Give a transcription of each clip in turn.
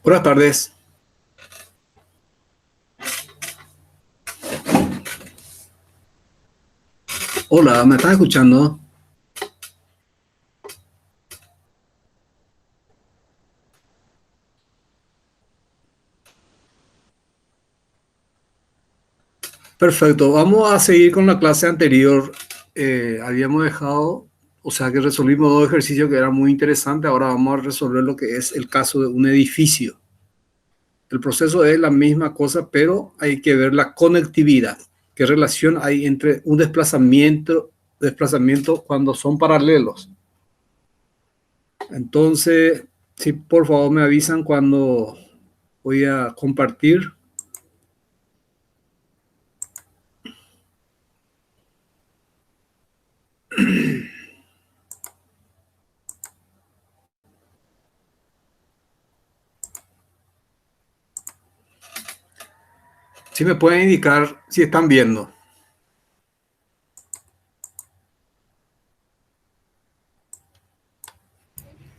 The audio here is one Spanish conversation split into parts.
Buenas tardes. Hola, ¿me estás escuchando? Perfecto, vamos a seguir con la clase anterior. Habíamos dejado, o sea que resolvimos dos ejercicios que eran muy interesantes. Ahora vamos a resolver lo que es el caso de un edificio. El proceso es la misma cosa, pero hay que ver la conectividad. ¿Qué relación hay entre un desplazamiento cuando son paralelos? Entonces, si por favor me avisan cuando voy a compartir. Si me pueden indicar si están viendo.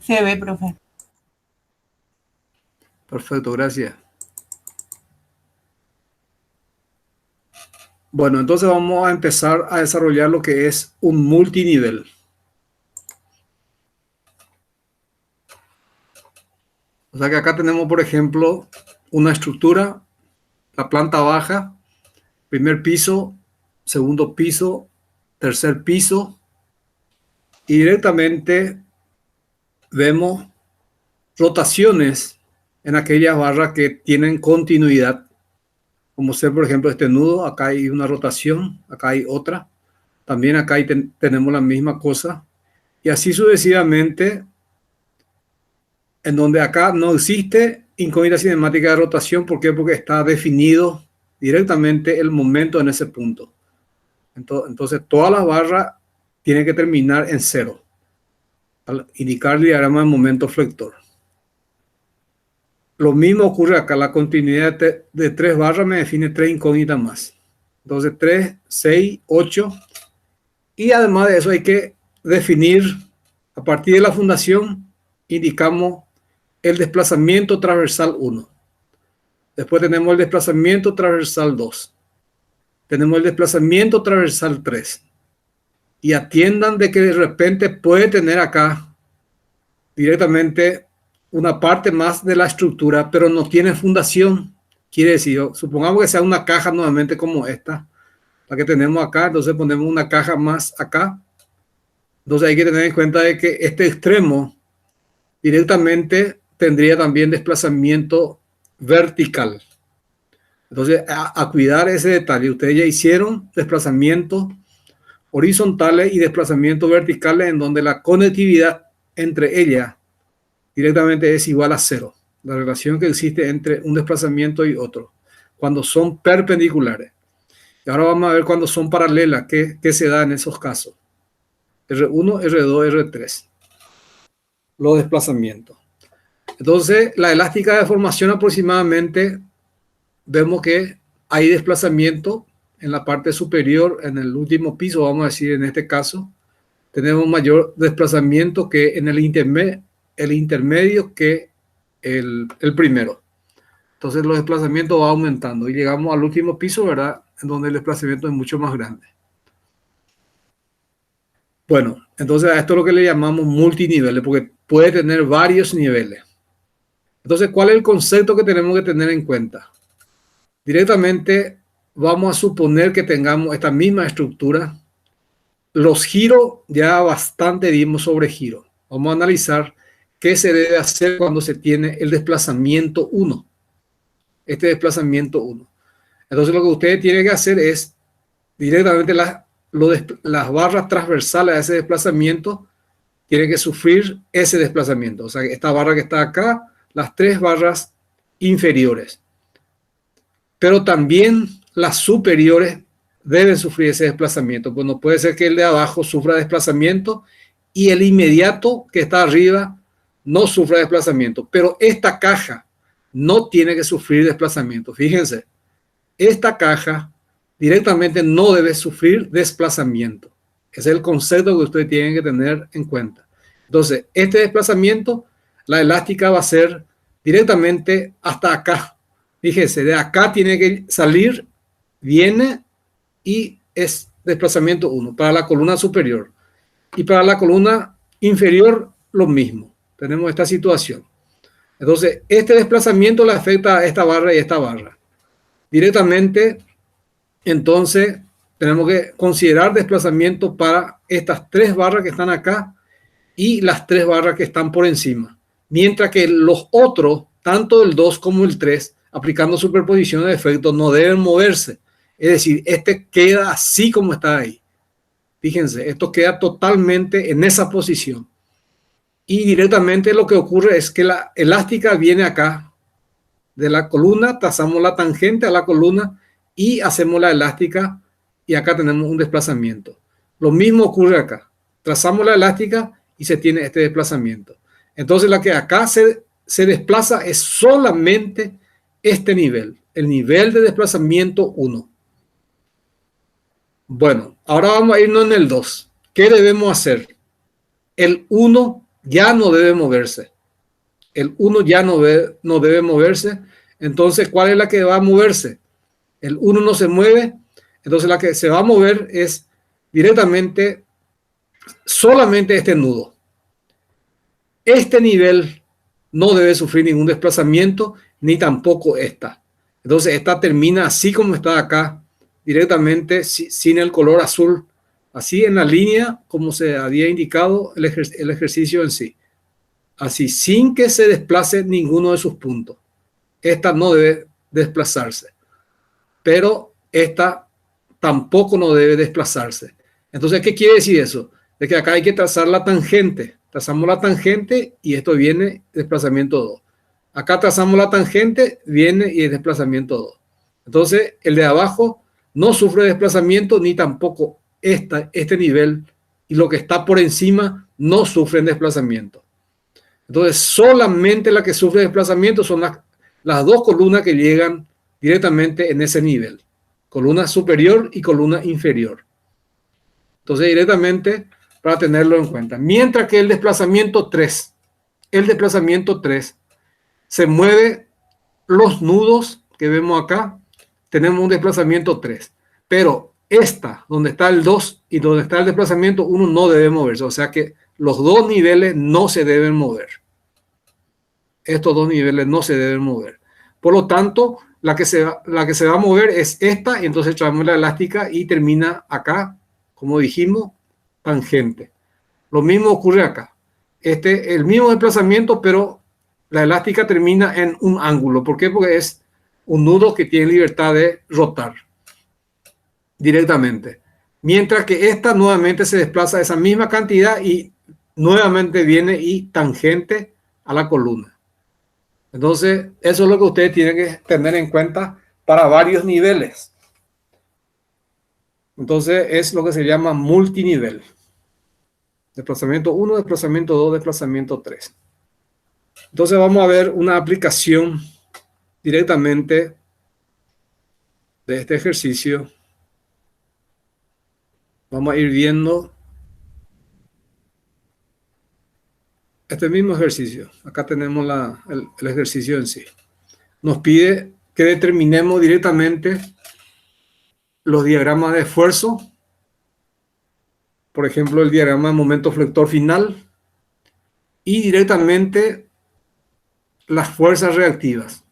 Se ve, profe. Perfecto, gracias. Bueno, entonces vamos a empezar a desarrollar lo que es un multinivel. O sea que acá tenemos, por ejemplo, una estructura, la planta baja, primer piso, segundo piso, tercer piso, y directamente vemos rotaciones en aquellas barras que tienen continuidad, como ser, por ejemplo, este nudo. Acá hay una rotación, acá hay otra, también acá tenemos la misma cosa, y así sucesivamente, en donde acá no existe incógnita cinemática de rotación. ¿Por qué? Porque está definido directamente el momento en ese punto. Entonces todas las barras tienen que terminar en cero, al indicar el diagrama de momento flector. Lo mismo ocurre acá, la continuidad de 3 barras me define 3 incógnitas más. Entonces 3, 6, 8. Y además de eso hay que definir, a partir de la fundación, indicamos el desplazamiento transversal 1. Después tenemos el desplazamiento transversal 2. Tenemos el desplazamiento transversal 3. Y atiendan de que de repente puede tener acá directamente una parte más de la estructura, pero no tiene fundación. Quiere decir, supongamos que sea una caja nuevamente como esta, la que tenemos acá. Entonces ponemos una caja más acá. Entonces hay que tener en cuenta de que este extremo directamente tendría también desplazamiento vertical. Entonces, a cuidar ese detalle. Ustedes ya hicieron desplazamientos horizontales y desplazamientos verticales en donde la conectividad entre ellas directamente es igual a cero. La relación que existe entre un desplazamiento y otro, cuando son perpendiculares. Y ahora vamos a ver cuando son paralelas, qué se da en esos casos. R1, R2, R3. Los desplazamientos. Entonces, la elástica de formación aproximadamente, vemos que hay desplazamiento en la parte superior, en el último piso, vamos a decir en este caso, tenemos mayor desplazamiento que en el intermedio que el primero. Entonces los desplazamientos van aumentando y llegamos al último piso, ¿verdad? En donde el desplazamiento es mucho más grande. Bueno, entonces a esto es lo que le llamamos multiniveles, porque puede tener varios niveles. Entonces, ¿cuál es el concepto que tenemos que tener en cuenta? Directamente vamos a suponer que tengamos esta misma estructura. Los giros, ya bastante dimos sobre giros. Vamos a analizar qué se debe hacer cuando se tiene el desplazamiento 1. Este desplazamiento 1. Entonces lo que ustedes tienen que hacer es directamente las barras transversales a ese desplazamiento tienen que sufrir ese desplazamiento. O sea, esta barra que está acá, las 3 barras inferiores. Pero también las superiores deben sufrir ese desplazamiento. Pues no puede ser que el de abajo sufra desplazamiento y el inmediato que está arriba no sufra desplazamiento. Pero esta caja no tiene que sufrir desplazamiento. Fíjense, esta caja directamente no debe sufrir desplazamiento. Ese es el concepto que ustedes tienen que tener en cuenta. Entonces, este desplazamiento, la elástica va a ser directamente hasta acá. Fíjese, de acá tiene que salir, viene y es desplazamiento 1 para la columna superior. Y para la columna inferior, lo mismo. Tenemos esta situación. Entonces, este desplazamiento le afecta a esta barra y esta barra. Directamente, entonces, tenemos que considerar desplazamiento para estas 3 barras que están acá y las 3 barras que están por encima. Mientras que los otros, tanto el 2 como el 3, aplicando superposición de efectos, no deben moverse. Es decir, este queda así como está ahí. Fíjense, esto queda totalmente en esa posición. Y directamente lo que ocurre es que la elástica viene acá de la columna, trazamos la tangente a la columna y hacemos la elástica y acá tenemos un desplazamiento. Lo mismo ocurre acá. Trazamos la elástica y se tiene este desplazamiento. Entonces la que acá se desplaza es solamente este nivel, el nivel de desplazamiento 1. Bueno, ahora vamos a irnos en el 2. ¿Qué debemos hacer? El 1 ya no debe moverse. El 1 ya no debe moverse. Entonces, ¿cuál es la que va a moverse? El 1 no se mueve. Entonces, la que se va a mover es directamente solamente este nudo. Este nivel no debe sufrir ningún desplazamiento, ni tampoco esta. Entonces, esta termina así como está acá, directamente sin el color azul, así en la línea como se había indicado el ejercicio en sí. Así, sin que se desplace ninguno de sus puntos. Esta no debe desplazarse, pero esta tampoco no debe desplazarse. Entonces, ¿qué quiere decir eso? De que acá hay que trazar la tangente. Trazamos la tangente y esto viene desplazamiento 2. Acá trazamos la tangente, viene y es desplazamiento 2. Entonces, el de abajo no sufre desplazamiento ni tampoco este nivel, y lo que está por encima no sufre desplazamiento. Entonces, solamente la que sufre desplazamiento son las 2 columnas que llegan directamente en ese nivel. Columna superior y columna inferior. Entonces, directamente para tenerlo en cuenta. Mientras que el desplazamiento 3 se mueve los nudos que vemos acá, tenemos un desplazamiento 3. Pero esta, donde está el 2 y donde está el desplazamiento 1, no debe moverse. O sea que los 2 niveles no se deben mover. Estos 2 niveles no se deben mover. Por lo tanto, la que se va a mover es esta, y entonces traemos la elástica y termina acá, como dijimos, tangente. Lo mismo ocurre acá. El mismo desplazamiento, pero la elástica termina en un ángulo. ¿Por qué? Porque es un nudo que tiene libertad de rotar directamente. Mientras que esta nuevamente se desplaza esa misma cantidad y nuevamente viene y tangente a la columna. Entonces, eso es lo que ustedes tienen que tener en cuenta para varios niveles. Entonces, es lo que se llama multinivel. Desplazamiento 1, desplazamiento 2, desplazamiento 3. Entonces, vamos a ver una aplicación directamente de este ejercicio. Vamos a ir viendo este mismo ejercicio. Acá tenemos el ejercicio en sí. Nos pide que determinemos directamente los diagramas de esfuerzo. Por ejemplo, el diagrama de momento flector final. Y directamente las fuerzas reactivas.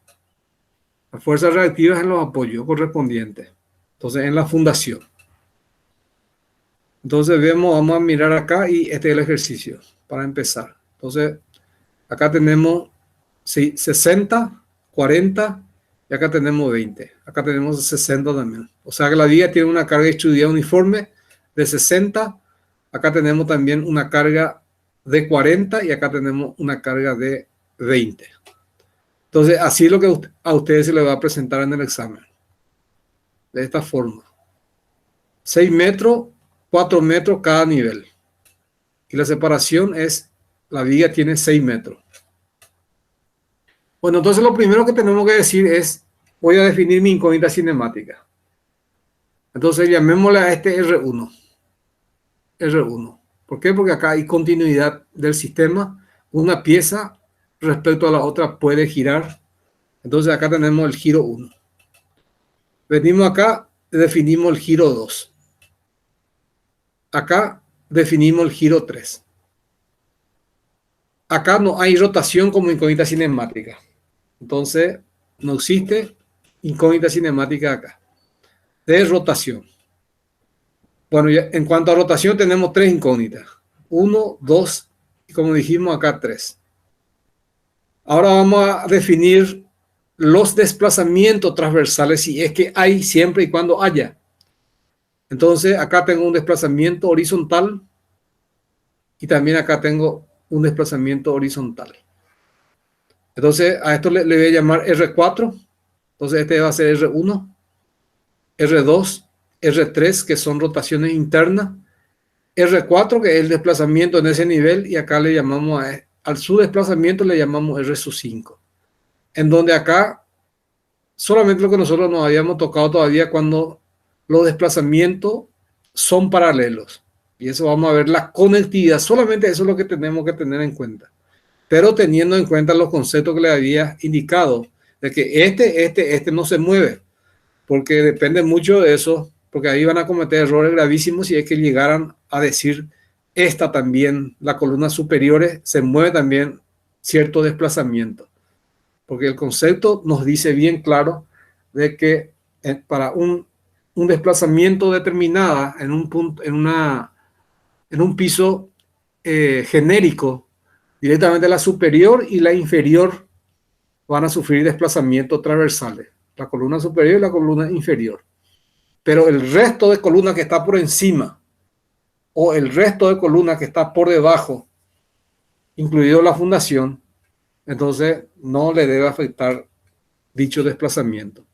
Las fuerzas reactivas en los apoyos correspondientes. Entonces, en la fundación. Entonces, vamos a mirar acá y este es el ejercicio para empezar. Entonces, acá tenemos 60, 40 y acá tenemos 20. Acá tenemos 60 también. O sea que la viga tiene una carga distribuida uniforme de 60. Acá tenemos también una carga de 40 y acá tenemos una carga de 20. Entonces, así es lo que a ustedes se les va a presentar en el examen. De esta forma. 6 metros, 4 metros cada nivel. Y la separación es, la viga tiene 6 metros. Bueno, entonces lo primero que tenemos que decir es, voy a definir mi incógnita cinemática. Entonces llamémosle a este R1. R1. ¿Por qué? Porque acá hay continuidad del sistema. Una pieza respecto a la otra puede girar. Entonces acá tenemos el giro 1. Venimos acá, definimos el giro 2. Acá definimos el giro 3. Acá no hay rotación como incógnita cinemática. Entonces no existe incógnita cinemática acá. De rotación. Bueno, ya en cuanto a rotación tenemos 3 incógnitas. 1, 2 y como dijimos acá 3. Ahora vamos a definir los desplazamientos transversales si es que hay siempre y cuando haya. Entonces acá tengo un desplazamiento horizontal y también acá tengo un desplazamiento horizontal. Entonces a esto le voy a llamar R4. Entonces este va a ser R1, R2, R3 que son rotaciones internas, R4 que es el desplazamiento en ese nivel y acá le llamamos al su desplazamiento le llamamos R5. En donde acá solamente lo que nosotros nos habíamos tocado todavía cuando los desplazamientos son paralelos. Y eso vamos a ver la conectividad. Solamente eso es lo que tenemos que tener en cuenta. Pero teniendo en cuenta los conceptos que le había indicado, de que este no se mueve, porque depende mucho de eso, porque ahí van a cometer errores gravísimos si es que llegaran a decir esta también, la columna superior se mueve también cierto desplazamiento. Porque el concepto nos dice bien claro de que para un desplazamiento determinado en un punto, en un piso genérico, directamente la superior y la inferior van a sufrir desplazamientos transversales, la columna superior y la columna inferior. Pero el resto de columna que está por encima o el resto de columna que está por debajo, incluido la fundación, entonces no le debe afectar dicho desplazamiento.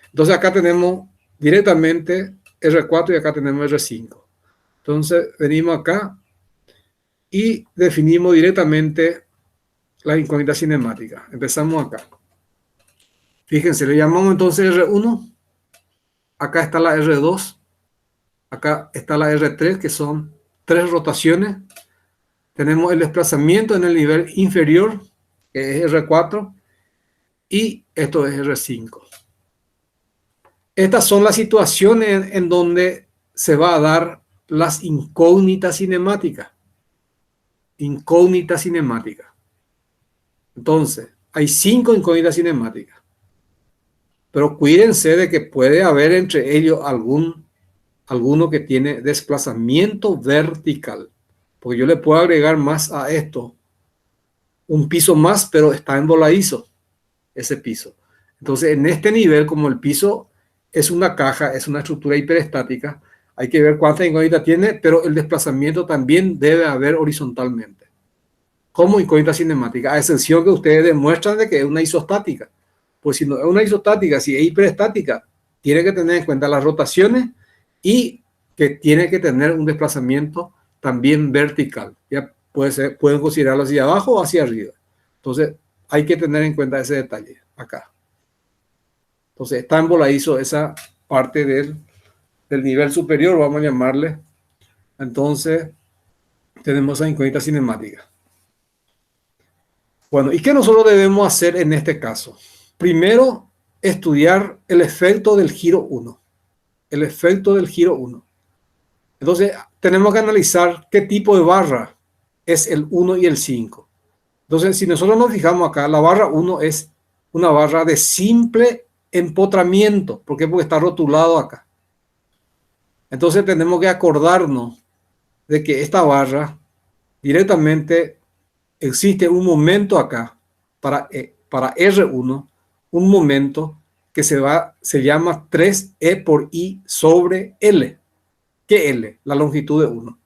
Entonces acá tenemos directamente R4 y acá tenemos R5. Entonces venimos acá y definimos directamente la incógnita cinemática. Empezamos acá. Fíjense, le llamamos entonces R1. Acá está la R2. Acá está la R3, que son 3 rotaciones. Tenemos el desplazamiento en el nivel inferior, que es R4. Y esto es R5. Estas son las situaciones en donde se va a dar las incógnitas cinemáticas. Incógnita cinemática. Entonces, hay 5 incógnitas cinemáticas. Pero cuídense de que puede haber entre ellos alguno que tiene desplazamiento vertical. Porque yo le puedo agregar más a esto. Un piso más, pero está en voladizo ese piso. Entonces, en este nivel, como el piso es una caja, es una estructura hiperestática, hay que ver cuánta incógnita tiene, pero el desplazamiento también debe haber horizontalmente. Como incógnita cinemática, a excepción que ustedes demuestran de que es una isostática. Pues si no es una isostática, si es hiperestática, tiene que tener en cuenta las rotaciones y que tiene que tener un desplazamiento también vertical. Ya pueden considerarlo hacia abajo o hacia arriba. Entonces, hay que tener en cuenta ese detalle acá. Entonces, está en voladizo esa parte del nivel superior, vamos a llamarle. Entonces, tenemos esa incógnita cinemática. Bueno, ¿y qué nosotros debemos hacer en este caso? Primero, estudiar el efecto del giro 1. El efecto del giro 1. Entonces, tenemos que analizar qué tipo de barra es el 1 y el 5. Entonces, si nosotros nos fijamos acá, la barra 1 es una barra de simple empotramiento. ¿Por qué? Porque está rotulado acá. Entonces, tenemos que acordarnos de que esta barra directamente existe un momento acá para R1, un momento que se llama 3E por I sobre L. ¿Qué L? La longitud de 1.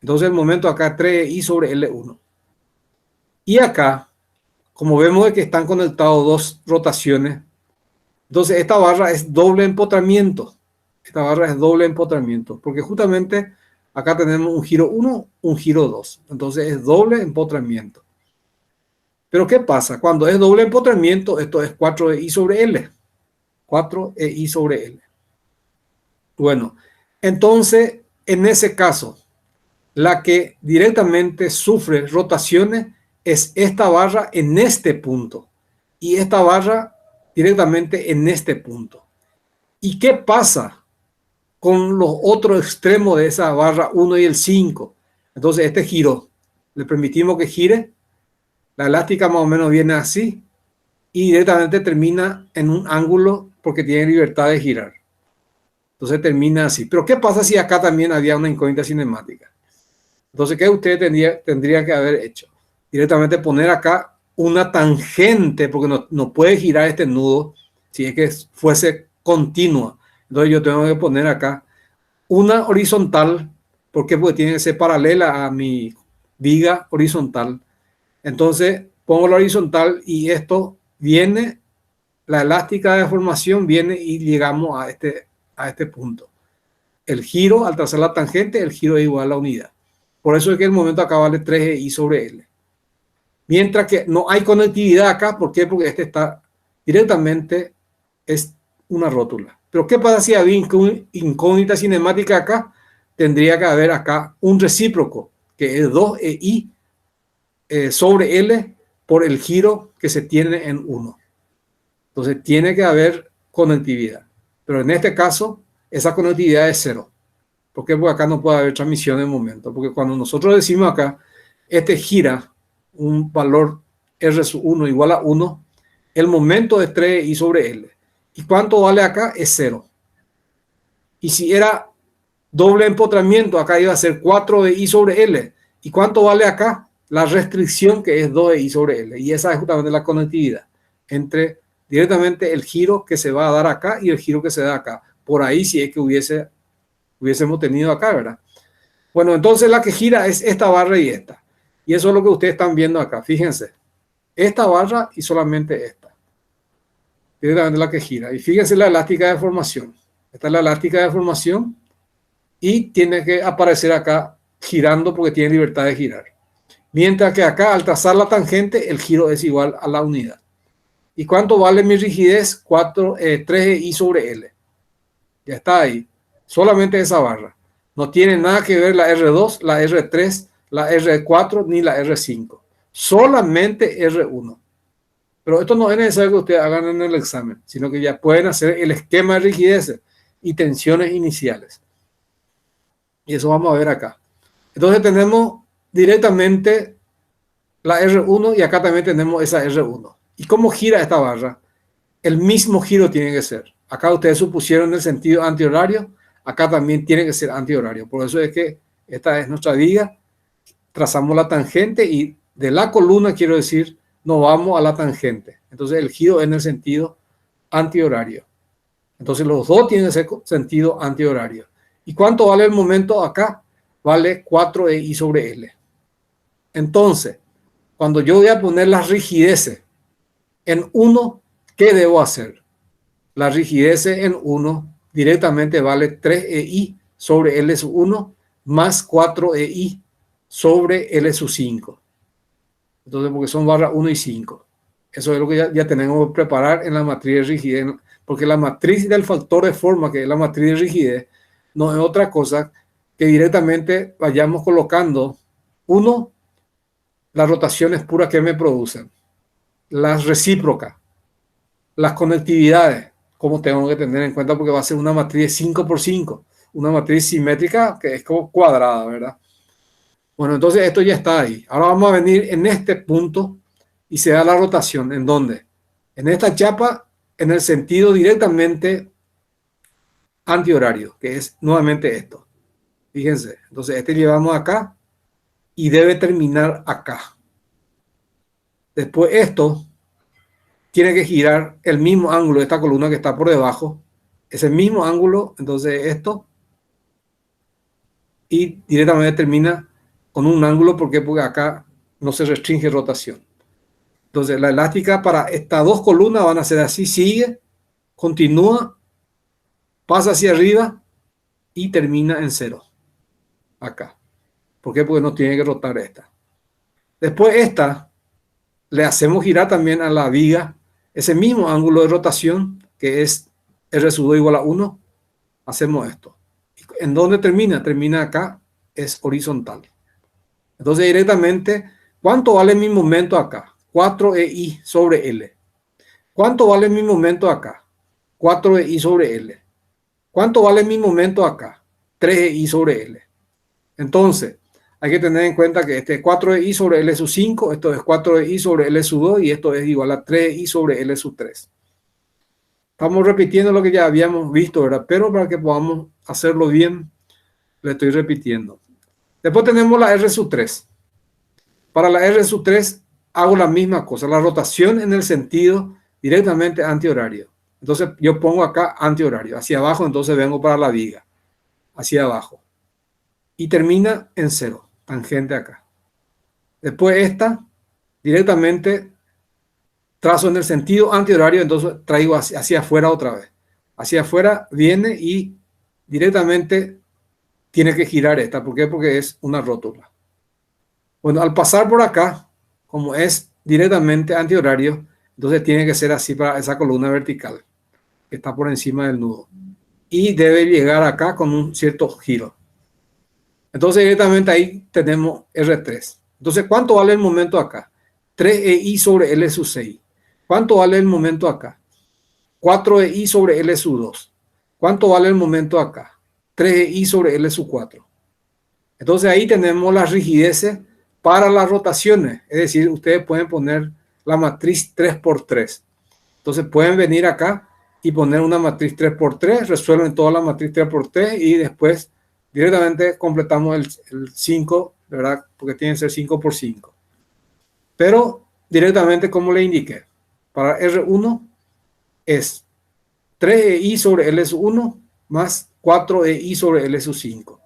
Entonces, el momento acá 3I sobre L1. Y acá, como vemos de que están conectados dos rotaciones, entonces esta barra es doble empotramiento. Esta barra es doble empotramiento, porque justamente acá tenemos un giro 1, un giro 2. Entonces es doble empotramiento. Pero ¿qué pasa? Cuando es doble empotramiento, esto es 4i sobre L. 4i sobre L. Bueno, entonces, en ese caso, la que directamente sufre rotaciones es esta barra en este punto y esta barra directamente en este punto. ¿Y qué pasa con los otros extremos de esa barra 1 y el 5? Entonces este giro, le permitimos que gire, la elástica más o menos viene así y directamente termina en un ángulo porque tiene libertad de girar. Entonces termina así. Pero ¿qué pasa si acá también había una incógnita cinemática? Entonces, ¿qué usted tendría que haber hecho? Directamente poner acá una tangente, porque no puede girar este nudo si es que fuese continua. Entonces yo tengo que poner acá una horizontal. ¿Por qué? Porque tiene que ser paralela a mi viga horizontal. Entonces pongo la horizontal y esto viene, la elástica de deformación viene y llegamos a este punto. El giro, al trazar la tangente, el giro es igual a la unidad. Por eso es que el momento acá vale 3i sobre L. Mientras que no hay conectividad acá, ¿por qué? Porque este está directamente, es una rótula. Pero ¿qué pasa si había incógnita cinemática acá? Tendría que haber acá un recíproco, que es 2i sobre L por el giro que se tiene en 1. Entonces tiene que haber conectividad. Pero en este caso, esa conectividad es 0. ¿Por qué? Porque acá no puede haber transmisión en el momento. Porque cuando nosotros decimos acá, este gira un valor R1 igual a 1, el momento es 3i sobre L. ¿Y cuánto vale acá? Es 0. Y si era doble empotramiento, acá iba a ser 4i sobre L. ¿Y cuánto vale acá? La restricción, que es 2i sobre L. Y esa es justamente la conectividad entre directamente el giro que se va a dar acá y el giro que se da acá. Por ahí si es que hubiésemos tenido acá, ¿verdad? Bueno, entonces la que gira es esta barra y esta. Y eso es lo que ustedes están viendo acá. Fíjense, esta barra y solamente esta. Directamente la que gira. Y fíjense la elástica de deformación. Esta es la elástica de deformación y tiene que aparecer acá girando porque tiene libertad de girar. Mientras que acá, al trazar la tangente, el giro es igual a la unidad. ¿Y cuánto vale mi rigidez? 3i sobre L. Ya está ahí. Solamente esa barra. No tiene nada que ver la R2, la R3, la R4 ni la R5. Solamente R1. Pero esto no es necesario que ustedes hagan en el examen, sino que ya pueden hacer el esquema de rigidez y tensiones iniciales. Y eso vamos a ver acá. Entonces tenemos directamente la R1 y acá también tenemos esa R1. ¿Y cómo gira esta barra? El mismo giro tiene que ser. Acá ustedes supusieron el sentido antihorario, acá también tiene que ser antihorario. Por eso es que esta es nuestra viga. Trazamos la tangente y de la columna, quiero decir, nos vamos a la tangente. Entonces el giro es en el sentido antihorario. Entonces los dos tienen ese sentido antihorario. ¿Y cuánto vale el momento acá? Vale 4i sobre L. Entonces, cuando yo voy a poner las rigideces en 1, ¿qué debo hacer? La rigidez en 1 directamente vale 3i sobre L sub 1 más 4i sobre L sub 5. Entonces, porque son barras 1 y 5. Eso es lo que ya tenemos que preparar en la matriz de rigidez, porque la matriz del factor de forma, que es la matriz de rigidez, no es otra cosa que directamente vayamos colocando, uno, las rotaciones puras que me producen, las recíprocas, las conectividades, como tengo que tener en cuenta, porque va a ser una matriz de 5 por 5, una matriz simétrica que es como cuadrada, ¿verdad? Bueno, entonces esto ya está ahí. Ahora vamos a venir en este punto y se da la rotación. ¿En dónde? En esta chapa, en el sentido directamente antihorario, que es nuevamente esto. Fíjense, entonces este llevamos acá y debe terminar acá. Después esto tiene que girar el mismo ángulo de esta columna que está por debajo, ese mismo ángulo, entonces esto, y directamente termina con un ángulo, porque acá no se restringe rotación. Entonces la elástica para estas dos columnas van a ser así, sigue, continúa, pasa hacia arriba y termina en 0, acá. ¿Por qué? Porque no tiene que rotar esta. Después esta, le hacemos girar también a la viga ese mismo ángulo de rotación, que es R sub 2 igual a 1, hacemos esto. ¿En dónde termina? Termina acá, es horizontal. Entonces directamente ¿Cuánto vale mi momento acá? 4EI sobre L. ¿Cuánto vale mi momento acá? 4EI sobre L. ¿Cuánto vale mi momento acá? 3EI sobre L. Entonces, hay que tener en cuenta que este es 4EI sobre L sub 5, esto es 4EI sobre L sub 2 y esto es igual a 3EI sobre L sub 3. Estamos repitiendo lo que ya habíamos visto, ¿verdad? Pero para que podamos hacerlo bien, le estoy repitiendo. Después tenemos la R sub 3. Para la R sub 3 hago la misma cosa, la rotación en el sentido directamente antihorario. Entonces yo pongo acá antihorario, hacia abajo, entonces vengo para la viga, hacia abajo. Y termina en 0, tangente acá. Después esta, directamente trazo en el sentido antihorario, entonces traigo hacia afuera otra vez. Hacia afuera viene y directamente tiene que girar esta. ¿Por qué? Porque es una rótula. Bueno, al pasar por acá, como es directamente antihorario, entonces tiene que ser así para esa columna vertical que está por encima del nudo. Y debe llegar acá con un cierto giro. Entonces directamente ahí tenemos R3. Entonces, ¿cuánto vale el momento acá? 3EI sobre L sub 6. ¿Cuánto vale el momento acá? 4EI sobre L sub 2. ¿Cuánto vale el momento acá? 3EI sobre L sub 4. Entonces ahí tenemos las rigideces para las rotaciones. Es decir, ustedes pueden poner la matriz 3×3. Entonces pueden venir acá y poner una matriz 3×3, resuelven toda la matriz 3×3 y después directamente completamos el 5, ¿verdad? Porque tiene que ser 5×5. Pero directamente, como le indiqué, para R1 es 3EI sobre L sub 1 más 4EI sobre L sub 5.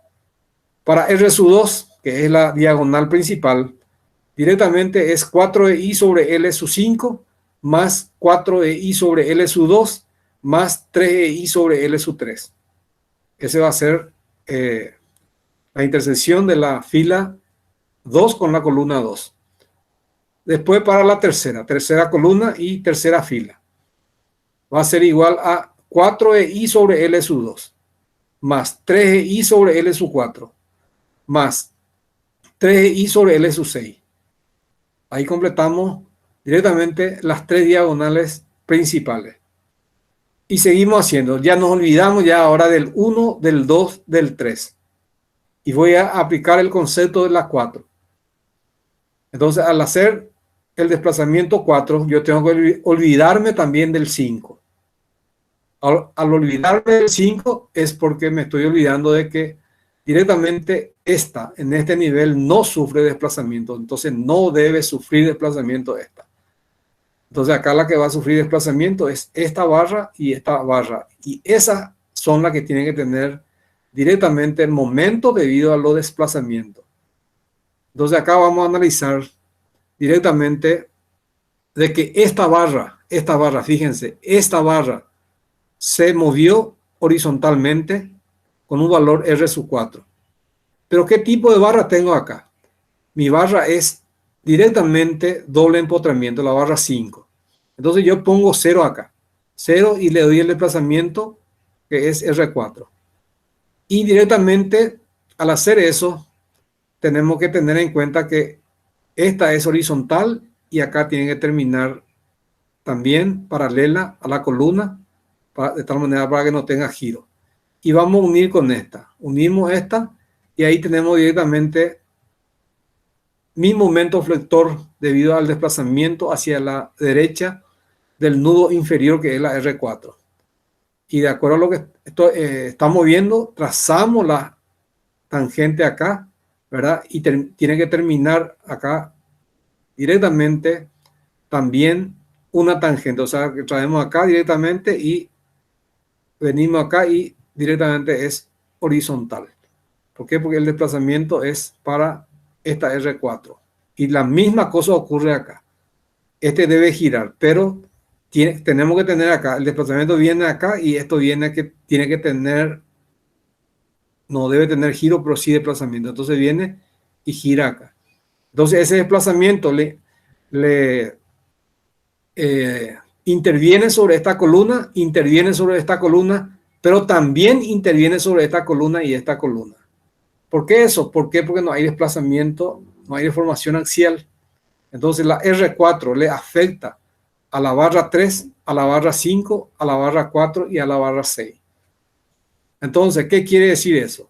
Para R sub 2, que es la diagonal principal, directamente es 4EI sobre L sub 5 más 4EI sobre L sub 2 más 3EI sobre L sub 3. Ese va a ser la intersección de la fila 2 con la columna 2. Después para la tercera columna y tercera fila. Va a ser igual a 4EI sobre L sub 2 más 3EI sobre L sub 4 más 3EI sobre L sub 6. Ahí completamos directamente las tres diagonales principales. Y seguimos haciendo. Ya nos olvidamos ya ahora del 1, del 2, del 3. Y voy a aplicar el concepto de la 4. Entonces, al hacer el desplazamiento 4, yo tengo que olvidarme también del 5. Al olvidarme del 5 es porque me estoy olvidando de que directamente esta, en este nivel, no sufre desplazamiento. Entonces, no debe sufrir desplazamiento esta. Entonces, acá la que va a sufrir desplazamiento es esta barra y esta barra. Y esas son las que tienen que tener directamente el momento debido a los desplazamientos. Entonces, acá vamos a analizar directamente de que esta barra, fíjense, esta barra se movió horizontalmente con un valor R sub 4. Pero ¿qué tipo de barra tengo acá? Mi barra es directamente doble empotramiento, la barra 5. Entonces yo pongo 0 acá. 0 y le doy el desplazamiento que es R4. Y directamente al hacer eso, tenemos que tener en cuenta que esta es horizontal y acá tiene que terminar también paralela a la columna, de tal manera para que no tenga giro. Y vamos a unir con esta. Unimos esta y ahí tenemos directamente mi momento flector debido al desplazamiento hacia la derecha del nudo inferior que es la R4. Y de acuerdo a lo que estamos viendo, trazamos la tangente acá, ¿verdad? Y tiene que terminar acá directamente también una tangente. O sea, que traemos acá directamente y venimos acá y directamente es horizontal. ¿Por qué? Porque el desplazamiento es para esta R4. Y la misma cosa ocurre acá. Este debe girar, pero tenemos que tener acá, el desplazamiento viene acá y esto viene que tiene que tener, no debe tener giro, pero sí desplazamiento. Entonces viene y gira acá. Entonces ese desplazamiento interviene sobre esta columna, pero también interviene sobre esta columna y esta columna. ¿Por qué eso? ¿Por qué? Porque no hay desplazamiento, no hay deformación axial. Entonces la R4 le afecta a la barra 3, a la barra 5, a la barra 4 y a la barra 6. Entonces, ¿qué quiere decir eso?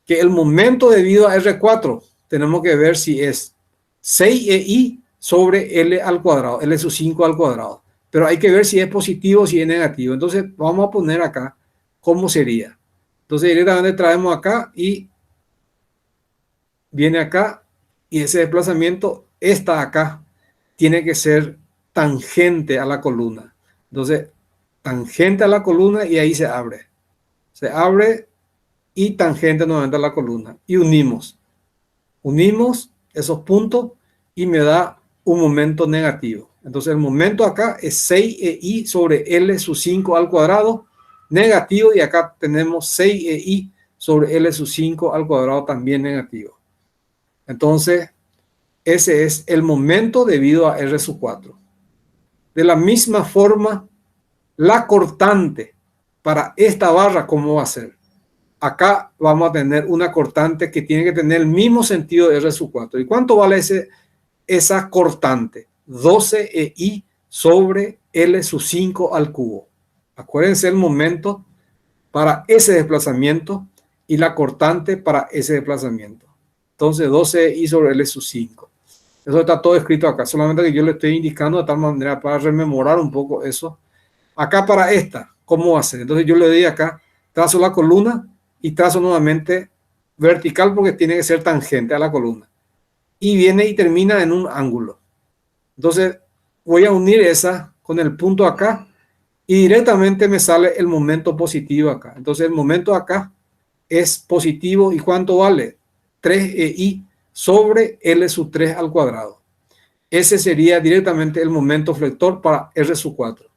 Que el momento debido a R4 tenemos que ver si es 6EI sobre L al cuadrado, L sub 5 al cuadrado. Pero hay que ver si es positivo o si es negativo. Entonces, vamos a poner acá cómo sería. Entonces, directamente traemos acá y viene acá y ese desplazamiento está acá. Tiene que ser tangente a la columna. Entonces, tangente a la columna y ahí se abre. Se abre y tangente nuevamente a la columna. Y unimos. Unimos esos puntos y me da un momento negativo. Entonces el momento acá es 6EI sobre L sub 5 al cuadrado negativo y acá tenemos 6EI sobre L sub 5 al cuadrado también negativo. Entonces ese es el momento debido a R sub 4. De la misma forma, la cortante para esta barra, ¿cómo va a ser? Acá vamos a tener una cortante que tiene que tener el mismo sentido de R sub 4. ¿Y cuánto vale esa cortante? 12EI sobre L sub 5 al cubo. Acuérdense el momento para ese desplazamiento y la cortante para ese desplazamiento. Entonces 12EI sobre L sub 5. Eso está todo escrito acá, solamente que yo le estoy indicando de tal manera para rememorar un poco eso. Acá para esta, ¿cómo va a ser? Entonces yo le doy acá, trazo la columna y trazo nuevamente vertical porque tiene que ser tangente a la columna. Y viene y termina en un ángulo. Entonces voy a unir esa con el punto acá y directamente me sale el momento positivo acá. Entonces el momento acá es positivo. ¿Y cuánto vale? 3EI sobre L sub 3 al cuadrado. Ese sería directamente el momento flector para R sub 4.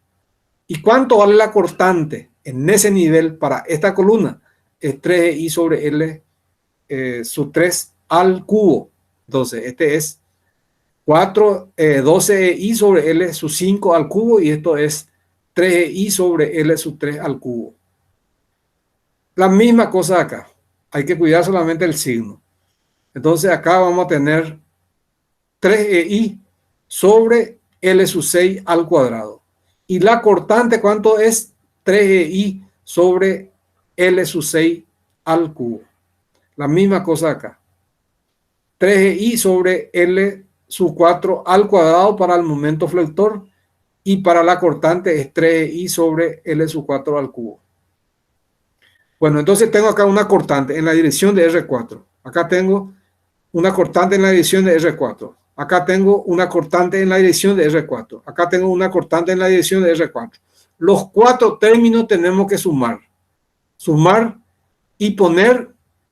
¿Y cuánto vale la cortante en ese nivel para esta columna? Es 3EI sobre L sub 3 al cubo. Entonces, este es 12EI sobre L sub 5 al cubo y esto es 3EI sobre L sub 3 al cubo. La misma cosa acá. Hay que cuidar solamente el signo. Entonces, acá vamos a tener 3EI sobre L sub 6 al cuadrado. Y la cortante, ¿cuánto es? 3EI sobre L sub 6 al cubo. La misma cosa acá. 3EI sobre L sub 4 al cuadrado para el momento flector y para la cortante es 3EI sobre L sub 4 al cubo. Bueno, entonces tengo acá una cortante en la dirección de R4. Acá tengo una cortante en la dirección de R4. Acá tengo una cortante en la dirección de R4. Acá tengo una cortante en la dirección de R4. Los cuatro términos tenemos que sumar. Sumar y poner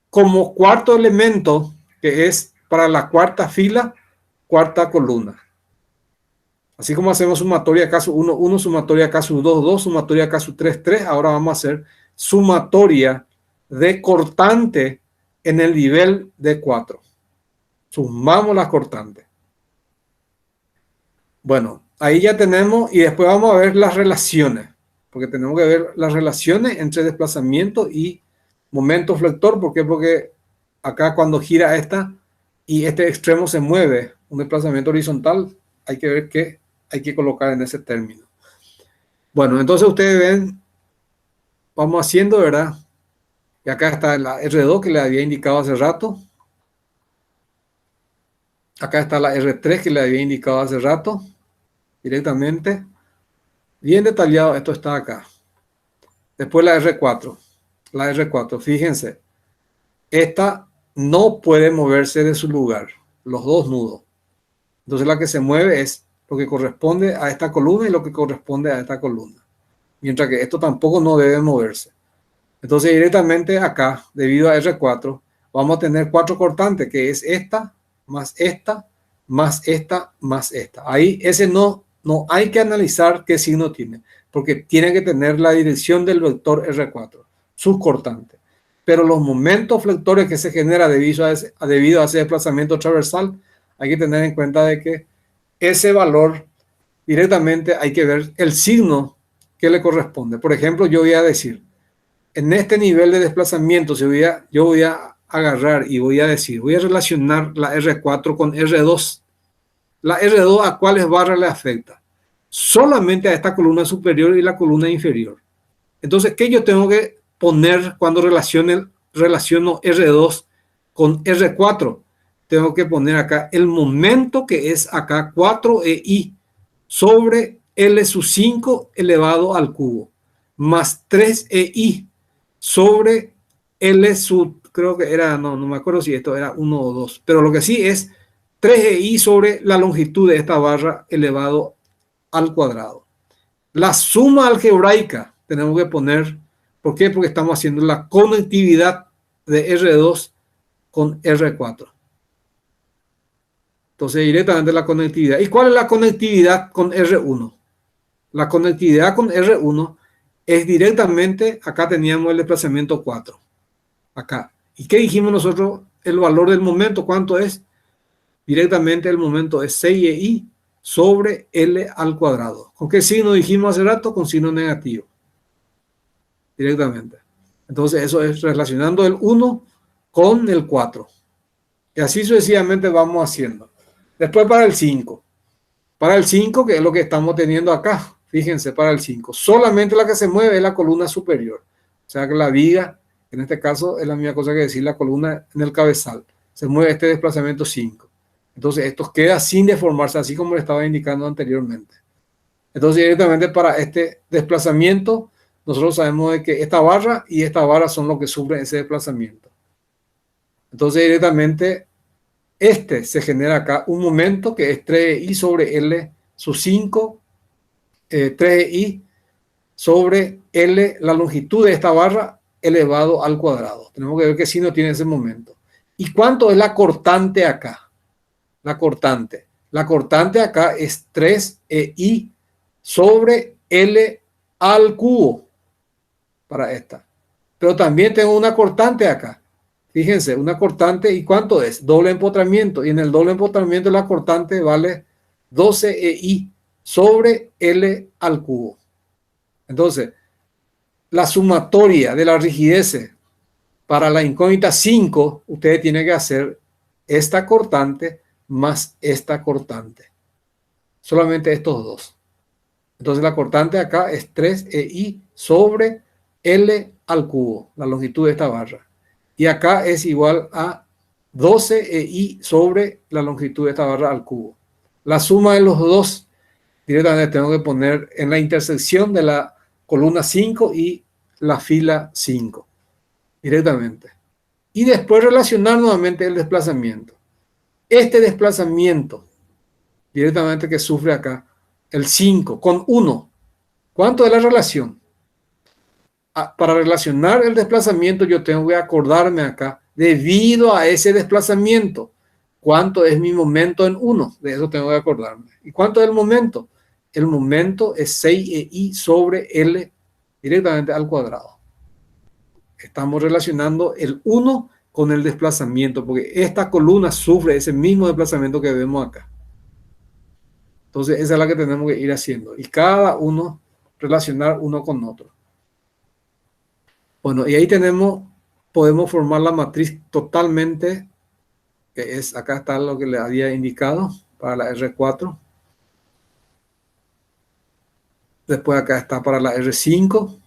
como cuarto elemento, que es para la cuarta fila, cuarta columna. Así como hacemos sumatoria caso 1, 1, sumatoria caso 2, 2, sumatoria caso 3, 3. Ahora vamos a hacer sumatoria de cortante en el nivel de 4. Sumamos las cortantes. Bueno, ahí ya tenemos y después vamos a ver las relaciones, porque tenemos que ver las relaciones entre desplazamiento y momento flector. ¿Por qué? Porque acá cuando gira esta y este extremo se mueve, un desplazamiento horizontal, hay que ver qué hay que colocar en ese término. Bueno, entonces ustedes ven, vamos haciendo, ¿verdad? Y acá está la R2 que le había indicado hace rato. Acá está la R3 que le había indicado hace rato, directamente. Bien detallado, esto está acá. Después la R4. La R4, fíjense. Esta no puede moverse de su lugar, los dos nudos. Entonces la que se mueve es lo que corresponde a esta columna y lo que corresponde a esta columna. Mientras que esto tampoco no debe moverse. Entonces directamente acá, debido a R4, vamos a tener cuatro cortantes, que es esta, más esta, más esta, más esta. Ahí ese no hay que analizar qué signo tiene, porque tiene que tener la dirección del vector R4, sus cortantes. Pero los momentos flectores que se generan debido a ese desplazamiento transversal, hay que tener en cuenta de que ese valor directamente hay que ver el signo que le corresponde. Por ejemplo, yo voy a decir, en este nivel de desplazamiento, yo voy a agarrar y voy a decir, voy a relacionar la R4 con R2. la R2 a cuáles barras le afecta. Solamente a esta columna superior y la columna inferior. Entonces, ¿qué yo tengo que poner cuando relaciono R2 con R4? Tengo que poner acá el momento que es acá 4EI sobre L sub 5 elevado al cubo, más 3EI sobre L sub, creo que era, no me acuerdo si esto era 1 o 2, pero lo que sí es 3EI sobre la longitud de esta barra elevado al cuadrado. La suma algebraica tenemos que poner, ¿por qué? Porque estamos haciendo la conectividad de R2 con R4. Entonces, directamente la conectividad. ¿Y cuál es la conectividad con R1? La conectividad con R1 es directamente, acá teníamos el desplazamiento 4. Acá. ¿Y qué dijimos nosotros? El valor del momento, ¿cuánto es? Directamente el momento es 6EI sobre L al cuadrado. ¿Con qué signo dijimos hace rato? Con signo negativo. Directamente. Entonces, eso es relacionando el 1 con el 4. Y así sucesivamente vamos haciendo. Después para el 5. Para el 5, que es lo que estamos teniendo acá. Fíjense, para el 5. Solamente la que se mueve es la columna superior. O sea que la viga, en este caso, es la misma cosa que decir la columna en el cabezal. Se mueve este desplazamiento 5. Entonces, esto queda sin deformarse, así como le estaba indicando anteriormente. Entonces, directamente para este desplazamiento, nosotros sabemos de que esta barra y esta barra son los que sufren ese desplazamiento. Entonces, directamente, se genera acá un momento que es 3i sobre L sub 5, 3i sobre L, la longitud de esta barra elevado al cuadrado. Tenemos que ver qué signo tiene ese momento. ¿Y cuánto es la cortante acá? La cortante acá es 3EI sobre L al cubo para esta. Pero también tengo una cortante acá. Fíjense, una cortante, ¿y cuánto es? Doble empotramiento. Y en el doble empotramiento la cortante vale 12EI sobre L al cubo. Entonces, la sumatoria de la rigidez para la incógnita 5, ustedes tienen que hacer esta cortante más esta cortante. Solamente estos dos. Entonces la cortante acá es 3EI sobre L al cubo, la longitud de esta barra. Y acá es igual a 12EI sobre la longitud de esta barra al cubo. La suma de los dos directamente tengo que poner en la intersección de la columna 5 y la fila 5. Directamente. Y después relacionar nuevamente el desplazamiento. Este desplazamiento directamente que sufre acá, el 5 con 1. ¿Cuánto es la relación? Para relacionar el desplazamiento yo tengo que acordarme acá, debido a ese desplazamiento, ¿cuánto es mi momento en 1? De eso tengo que acordarme. ¿Y cuánto es el momento? El momento es 6EI sobre L directamente al cuadrado. Estamos relacionando el 1 con el desplazamiento, porque esta columna sufre ese mismo desplazamiento que vemos acá. Entonces, esa es la que tenemos que ir haciendo. Y cada uno relacionar uno con otro. Bueno, y ahí podemos formar la matriz totalmente, que es, acá está lo que le había indicado para la R4. Después acá está para la R5,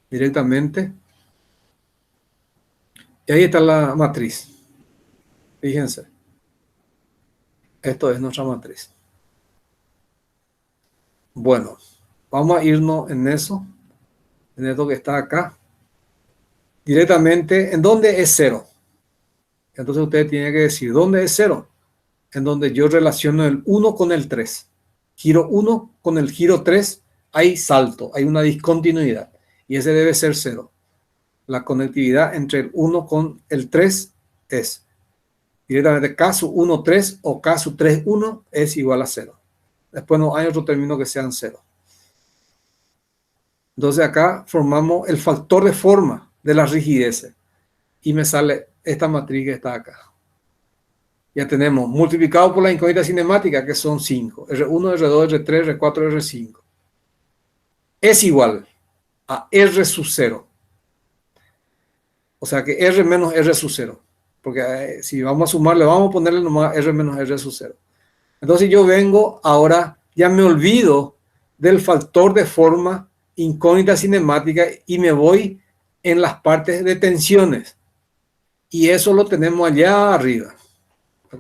directamente. Y ahí está la matriz. Fíjense. Esto es nuestra matriz. Bueno, vamos a irnos en eso, en esto que está acá. Directamente, ¿en dónde es 0? Entonces ustedes tienen que decir, ¿dónde es 0? En donde yo relaciono el 1 con el 3. Giro 1 con el giro 3, hay salto, hay una discontinuidad. Y ese debe ser 0. La conectividad entre el 1 con el 3 es directamente K sub 1, 3 o K sub 3, 1 es igual a 0. Después no hay otro término que sean 0. Entonces acá formamos el factor de forma de la rigidez. Y me sale esta matriz que está acá. Ya tenemos multiplicado por la incógnita cinemática, que son 5. R1, R2, R3, R4, R5. Es igual a R sub 0. O sea que R menos R sub 0. Porque si vamos a sumarle, vamos a ponerle nomás R menos R sub 0. Entonces yo vengo ahora, ya me olvido del factor de forma incógnita cinemática y me voy en las partes de tensiones. Y eso lo tenemos allá arriba.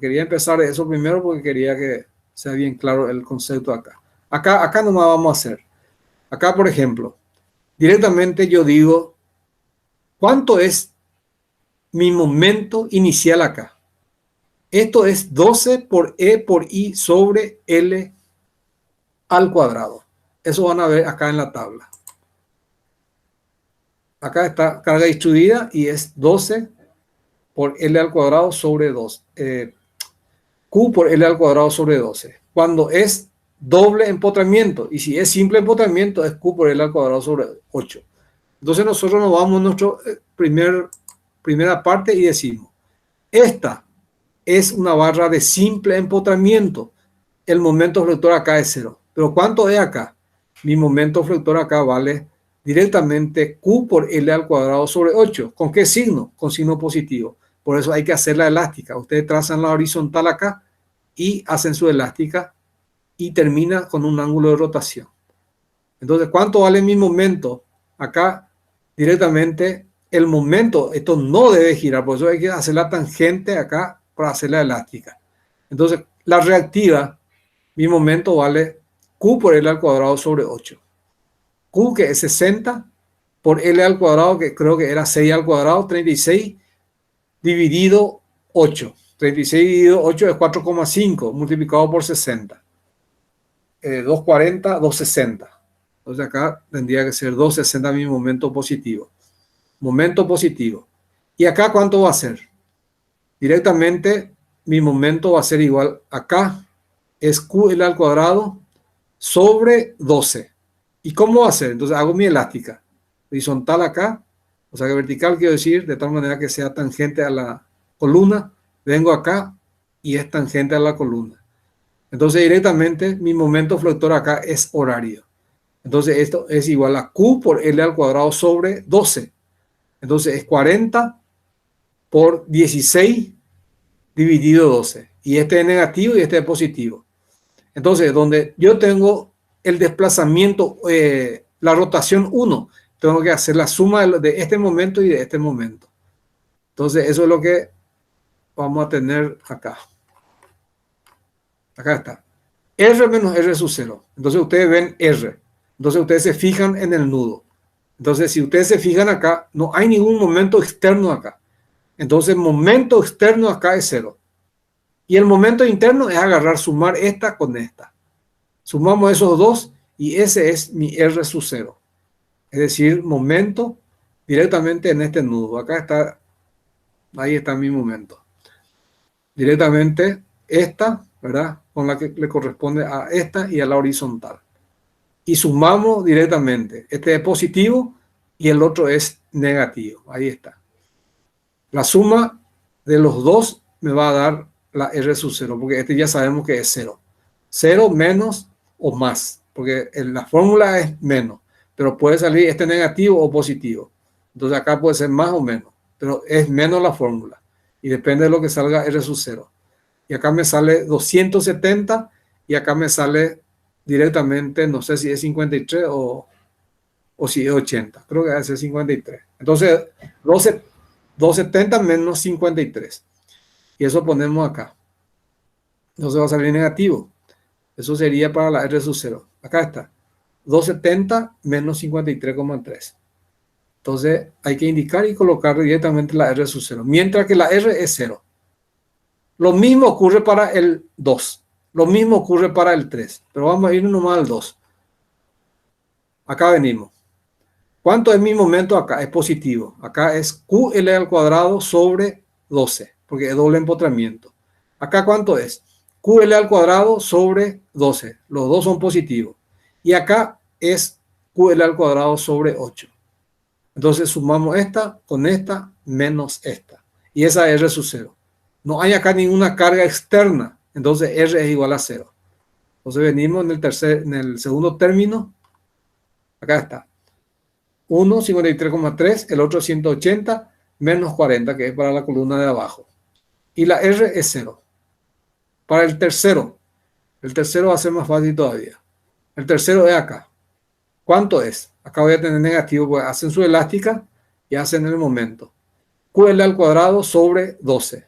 Quería empezar de eso primero porque quería que sea bien claro el concepto acá. Acá nomás vamos a hacer. Acá, por ejemplo, directamente yo digo, ¿cuánto es mi momento inicial acá? Esto es 12 por E por I sobre L al cuadrado. Eso van a ver acá en la tabla. Acá está carga distribuida y es 12 por L al cuadrado sobre 2. Q por L al cuadrado sobre 12. Cuando es doble empotramiento, y si es simple empotramiento, es Q por L al cuadrado sobre 8. Entonces nosotros nos vamos a nuestra primera parte y decimos, esta es una barra de simple empotramiento. El momento flector acá es 0. Pero ¿cuánto es acá? Mi momento flector acá vale directamente Q por L al cuadrado sobre 8. ¿Con qué signo? Con signo positivo. Por eso hay que hacer la elástica. Ustedes trazan la horizontal acá y hacen su elástica y termina con un ángulo de rotación. Entonces, ¿cuánto vale mi momento? Acá directamente el momento, esto no debe girar, por eso hay que hacer la tangente acá para hacer la elástica. Entonces, la reactiva, mi momento vale Q por L al cuadrado sobre 8. Q que es 60 por L al cuadrado, que creo que era 6 al cuadrado, 36 dividido 8. 36 dividido 8 es 4,5 multiplicado por 60. 240, 260. Entonces acá tendría que ser 260 mi momento positivo. Momento positivo. ¿Y acá cuánto va a ser? Directamente mi momento va a ser igual. Acá es QL al cuadrado sobre 12. ¿Y cómo va a ser? Entonces hago mi elástica. Horizontal acá, o sea que vertical quiero decir, de tal manera que sea tangente a la columna. Vengo acá y es tangente a la columna. Entonces directamente mi momento flector acá es horario. Entonces esto es igual a Q por L al cuadrado sobre 12. Entonces es 40 por 16 dividido 12. Y este es negativo y este es positivo. Entonces, donde yo tengo el desplazamiento, la rotación 1, tengo que hacer la suma de este momento y de este momento. Entonces, eso es lo que vamos a tener acá. Acá está. R menos R sub 0. Entonces, ustedes ven R. Entonces, ustedes se fijan en el nudo. Entonces, si ustedes se fijan acá, no hay ningún momento externo acá. Entonces, momento externo acá es 0. Y el momento interno es agarrar, sumar esta con esta. Sumamos esos dos y ese es mi R sub 0. Es decir, momento directamente en este nudo. Acá está, ahí está mi momento. Directamente esta, ¿verdad? Con la que le corresponde a esta y a la horizontal. Y sumamos directamente. Este es positivo y el otro es negativo. Ahí está. La suma de los dos me va a dar la R sub 0, porque este ya sabemos que es 0. 0 menos o más, porque la fórmula es menos, pero puede salir este negativo o positivo. Entonces acá puede ser más o menos, pero es menos la fórmula. Y depende de lo que salga R sub 0. Y acá me sale 270 y acá me sale directamente, no sé si es 53 o si es 80. Creo que debe ser 53. Entonces, 270 menos 53. Y eso ponemos acá. Entonces va a salir negativo. Eso sería para la R sub 0. Acá está. 270 menos 53,3. Entonces hay que indicar y colocar directamente la R sub 0. Mientras que la R es 0. Lo mismo ocurre para el 2. Lo mismo ocurre para el 3. Pero vamos a ir nomás al 2. Acá venimos. ¿Cuánto es mi momento acá? Es positivo. Acá es QL al cuadrado sobre 12, porque es doble empotramiento. Acá ¿cuánto es? QL al cuadrado sobre 12. Los dos son positivos. Y acá es QL al cuadrado sobre 8. Entonces sumamos esta con esta menos esta. Y esa es R sub 0. No hay acá ninguna carga externa. Entonces R es igual a 0. Entonces venimos en el segundo término. Acá está. 1, 53,3, el otro 180, menos 40, que es para la columna de abajo. Y la R es 0. Para el tercero, El tercero va a ser más fácil todavía. El tercero es acá. ¿Cuánto es? Acá voy a tener negativo, porque hacen su elástica y hacen el momento. QL al cuadrado sobre 12.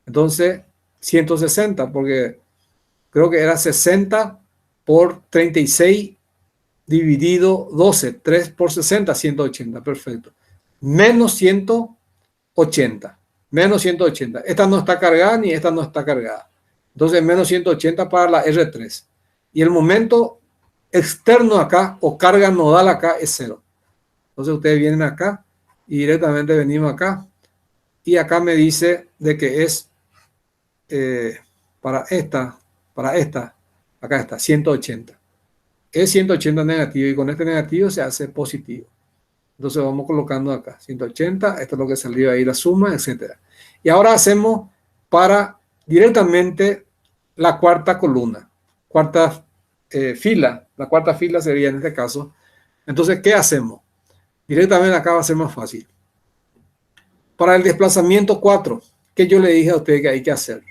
Entonces, 160, porque creo que era 60 por 36 dividido 12. 3 por 60, 180. Perfecto. Menos 180. Menos 180. Esta no está cargada ni esta no está cargada. Entonces, menos 180 para la R3. Y el momento externo acá o carga nodal acá es 0. Entonces, ustedes vienen acá y directamente venimos acá. Y acá me dice de que es para esta, acá está, 180. Es 180 negativo y con este negativo se hace positivo. Entonces vamos colocando acá, 180, esto es lo que salió ahí la suma, etcétera. Y ahora hacemos para directamente la cuarta columna, cuarta fila, la cuarta fila sería en este caso. Entonces, ¿qué hacemos? Directamente acá va a ser más fácil. Para el desplazamiento 4, que yo le dije a ustedes que hay que hacer.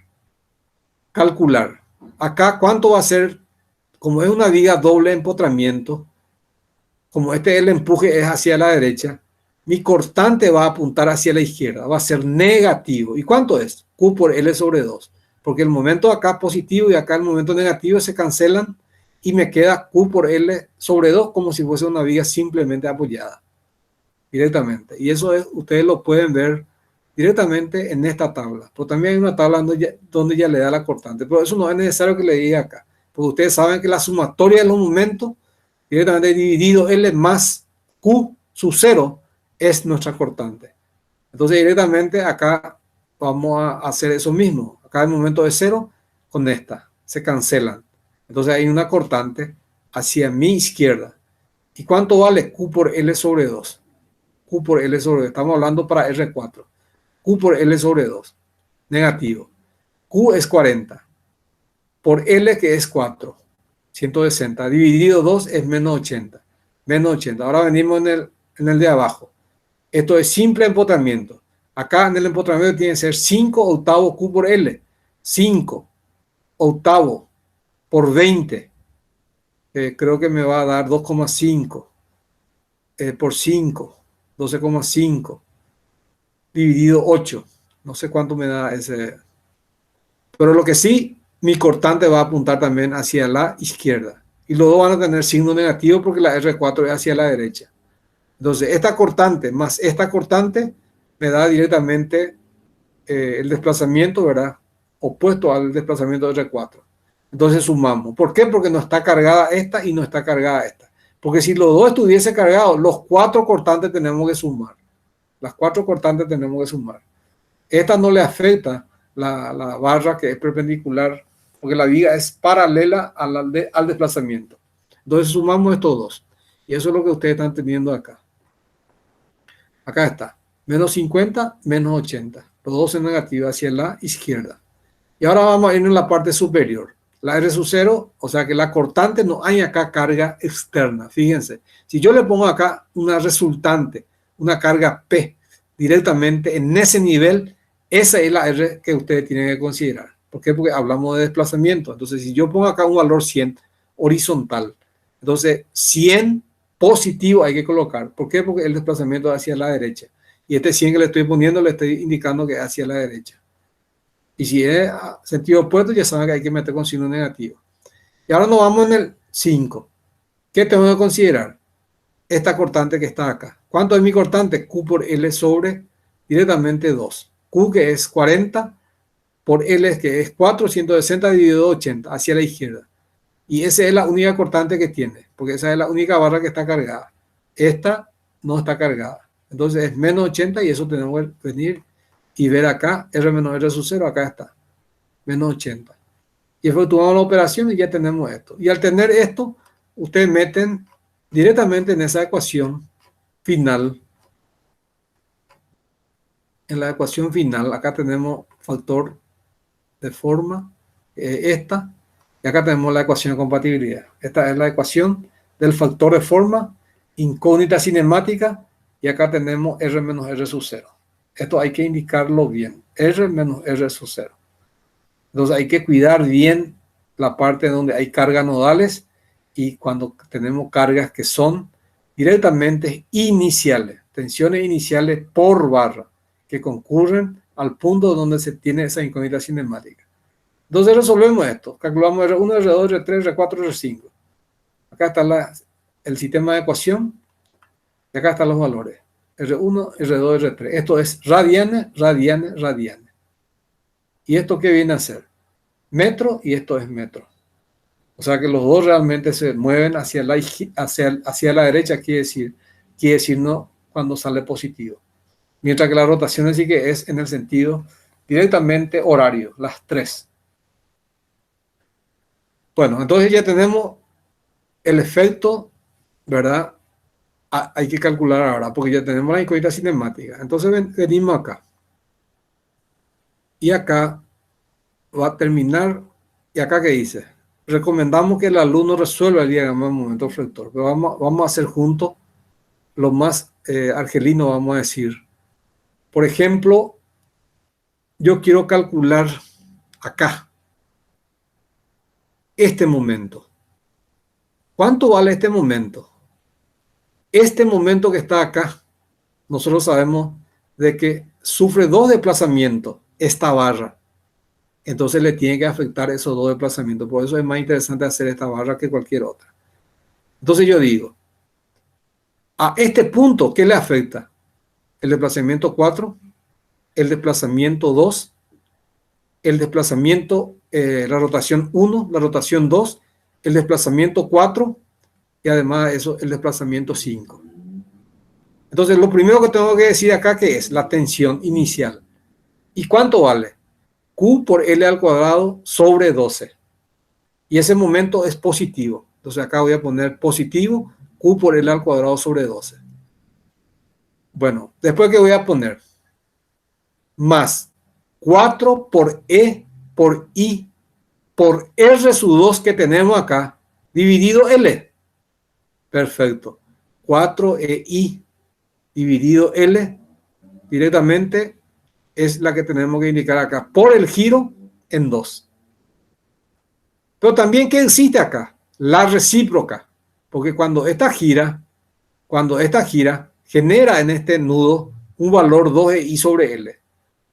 Calcular. Acá, ¿cuánto va a ser? Como es una viga doble empotramiento, como el empuje es hacia la derecha, mi cortante va a apuntar hacia la izquierda, va a ser negativo. ¿Y cuánto es? Q por L sobre 2. Porque el momento acá positivo y acá el momento negativo se cancelan y me queda Q por L sobre 2 como si fuese una viga simplemente apoyada directamente. Y eso ustedes lo pueden ver directamente en esta tabla. Pero también hay una tabla donde ya le da la cortante. Pero eso no es necesario que le diga acá. Porque ustedes saben que la sumatoria de los momentos directamente dividido L más Q sub 0 es nuestra cortante. Entonces directamente acá vamos a hacer eso mismo. Acá el momento de 0 con esta. Se cancelan. Entonces hay una cortante hacia mi izquierda. ¿Y cuánto vale Q por L sobre 2? Q por L sobre 2. Estamos hablando para R4. Q por L sobre 2. Negativo. Q es 40. Por L que es 4. 160. Dividido 2 es menos 80. Menos 80. Ahora venimos en el de abajo. Esto es simple empotramiento. Acá en el empotramiento tiene que ser 5 octavos Q por L. 5 octavos por 20. Creo que me va a dar 2,5 por 5. 12,5 dividido 8. No sé cuánto me da ese. Pero lo que sí, mi cortante va a apuntar también hacia la izquierda. Y los dos van a tener signo negativo porque la R4 es hacia la derecha. Entonces, esta cortante más esta cortante me da directamente el desplazamiento, ¿verdad? Opuesto al desplazamiento de R4. Entonces sumamos. ¿Por qué? Porque no está cargada esta y no está cargada esta. Porque si los dos estuviesen cargados, los 4 cortantes tenemos que sumar. Las 4 cortantes tenemos que sumar. Esta no le afecta la barra que es perpendicular, porque la viga es paralela al desplazamiento. Entonces sumamos estos dos. Y eso es lo que ustedes están teniendo acá. Acá está. Menos 50, menos 80. Los dos en negativo hacia la izquierda. Y ahora vamos a ir en la parte superior. La R sub 0, o sea que la cortante no hay acá carga externa. Fíjense, si yo le pongo acá una resultante, una carga P, directamente en ese nivel, esa es la R que ustedes tienen que considerar. ¿Por qué? Porque hablamos de desplazamiento. Entonces, si yo pongo acá un valor 100 horizontal, entonces 100 positivo hay que colocar. ¿Por qué? Porque el desplazamiento es hacia la derecha. Y este 100 que le estoy poniendo, le estoy indicando que es hacia la derecha. Y si es sentido opuesto, ya saben que hay que meter con signo negativo. Y ahora nos vamos en el 5. ¿Qué tengo que considerar? Esta cortante que está acá. ¿Cuánto es mi cortante? Q por L sobre directamente 2. Q que es 40 por L que es 4, 160 dividido 80 hacia la izquierda. Y esa es la única cortante que tiene, porque esa es la única barra que está cargada. Esta no está cargada. Entonces es menos 80 y eso tenemos que venir y ver acá, R menos R sub 0, acá está, menos 80. Y efectuamos la operación y ya tenemos esto. Y al tener esto, ustedes meten directamente en esa ecuación final. En la ecuación final, acá tenemos factor de forma, esta, y acá tenemos la ecuación de compatibilidad. Esta es la ecuación del factor de forma, incógnita cinemática, y acá tenemos R menos R sub 0. Esto hay que indicarlo bien. R menos R sub 0. Entonces hay que cuidar bien la parte donde hay cargas nodales y cuando tenemos cargas que son directamente iniciales, tensiones iniciales por barra, que concurren al punto donde se tiene esa incógnita cinemática. Entonces resolvemos esto, calculamos R1, R2, R3, R4, R5. Acá está el sistema de ecuación y acá están los valores. R1, R2, R3. Esto es radianes, radianes, radianes. ¿Y esto qué viene a ser? Metro y esto es metro. O sea que los dos realmente se mueven hacia la derecha, quiere decir no cuando sale positivo. Mientras que la rotación sí que es en el sentido directamente horario, las 3. Bueno, entonces ya tenemos el efecto, ¿verdad? Hay que calcular ahora, porque ya tenemos la incógnita cinemática. Entonces venimos acá. Y acá va a terminar. ¿Y acá qué dice? Recomendamos que el alumno resuelva el diagrama de momento flector. Pero vamos a hacer juntos lo más argelino, vamos a decir. Por ejemplo, yo quiero calcular acá este momento. ¿Cuánto vale este momento? Este momento que está acá, nosotros sabemos de que sufre 2 desplazamientos esta barra. Entonces le tiene que afectar esos 2 desplazamientos. Por eso es más interesante hacer esta barra que cualquier otra. Entonces yo digo, a este punto, ¿qué le afecta? El desplazamiento 4, el desplazamiento 2, el desplazamiento, la rotación 1, la rotación 2, el desplazamiento 4 y además de eso el desplazamiento 5. Entonces lo primero que tengo que decir acá que es la tensión inicial. ¿Y cuánto vale? Q por L al cuadrado sobre 12. Y ese momento es positivo. Entonces acá voy a poner positivo Q por L al cuadrado sobre 12. Bueno, después que voy a poner más 4 por E por I por R sub 2 que tenemos acá, dividido L. Perfecto. 4EI dividido L directamente es la que tenemos que indicar acá por el giro en 2. Pero también, ¿qué existe acá? La recíproca. Porque cuando esta gira, genera en este nudo un valor 2EI sobre L.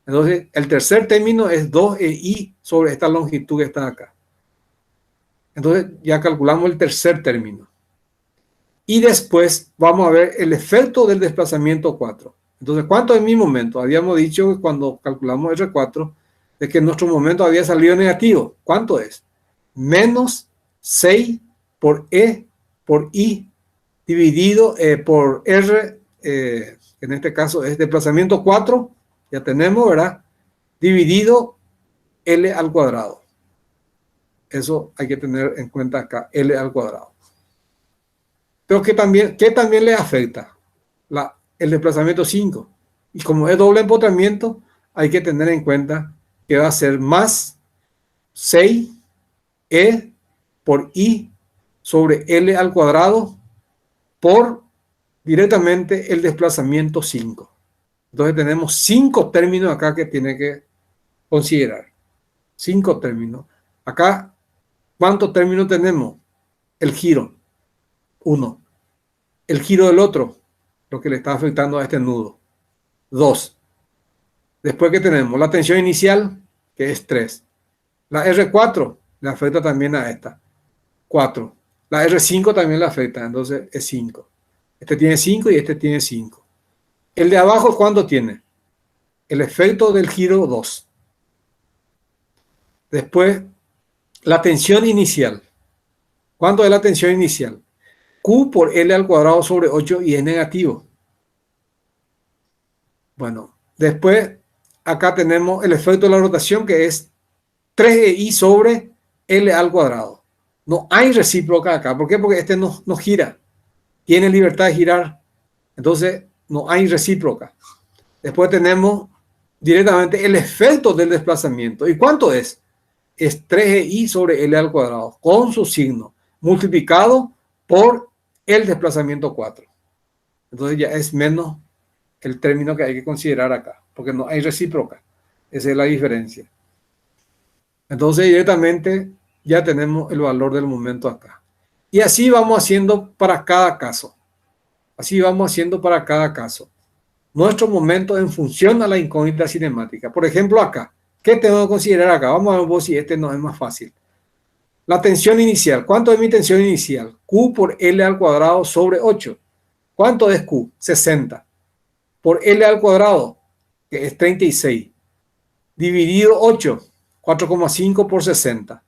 Entonces, el tercer término es 2EI sobre esta longitud que está acá. Entonces, ya calculamos el tercer término. Y después vamos a ver el efecto del desplazamiento 4. Entonces, ¿cuánto es mi momento? Habíamos dicho que cuando calculamos R4, de que nuestro momento había salido negativo. ¿Cuánto es? Menos 6 por E por I dividido por R, en este caso es desplazamiento 4, ya tenemos, ¿verdad? Dividido L al cuadrado. Eso hay que tener en cuenta acá, L al cuadrado. Pero ¿qué también le afecta? El desplazamiento 5. Y como es doble empotramiento, hay que tener en cuenta que va a ser más 6 E por I sobre L al cuadrado por directamente el desplazamiento 5. Entonces tenemos 5 términos acá que tiene que considerar. 5 términos. Acá, ¿cuántos términos tenemos? El giro. 1. El giro del otro, lo que le está afectando a este nudo. 2. Después que tenemos la tensión inicial, que es 3. La R4 le afecta también a esta. 4. La R5 también le afecta, entonces es 5. Este tiene 5 y este tiene 5. El de abajo, ¿cuánto tiene? El efecto del giro 2. Después, la tensión inicial. ¿Cuánto es la tensión inicial? Q por L al cuadrado sobre 8 y es negativo. Bueno, después acá tenemos el efecto de la rotación que es 3EI sobre L al cuadrado. No hay recíproca acá. ¿Por qué? Porque este no gira. Tiene libertad de girar. Entonces no hay recíproca. Después tenemos directamente el efecto del desplazamiento. ¿Y cuánto es? Es 3EI sobre L al cuadrado con su signo multiplicado por el desplazamiento 4. Entonces ya es menos el término que hay que considerar acá, porque no hay recíproca. Esa es la diferencia. Entonces directamente ya tenemos el valor del momento acá. Y así vamos haciendo para cada caso. Así vamos haciendo para cada caso. Nuestro momento en función a la incógnita cinemática. Por ejemplo, acá. ¿Qué tengo que considerar acá? Vamos a ver si este no es más fácil. La tensión inicial. ¿Cuánto es mi tensión inicial? Q por L al cuadrado sobre 8. ¿Cuánto es Q? 60. Por L al cuadrado, que es 36. Dividido 8. 4,5 por 60.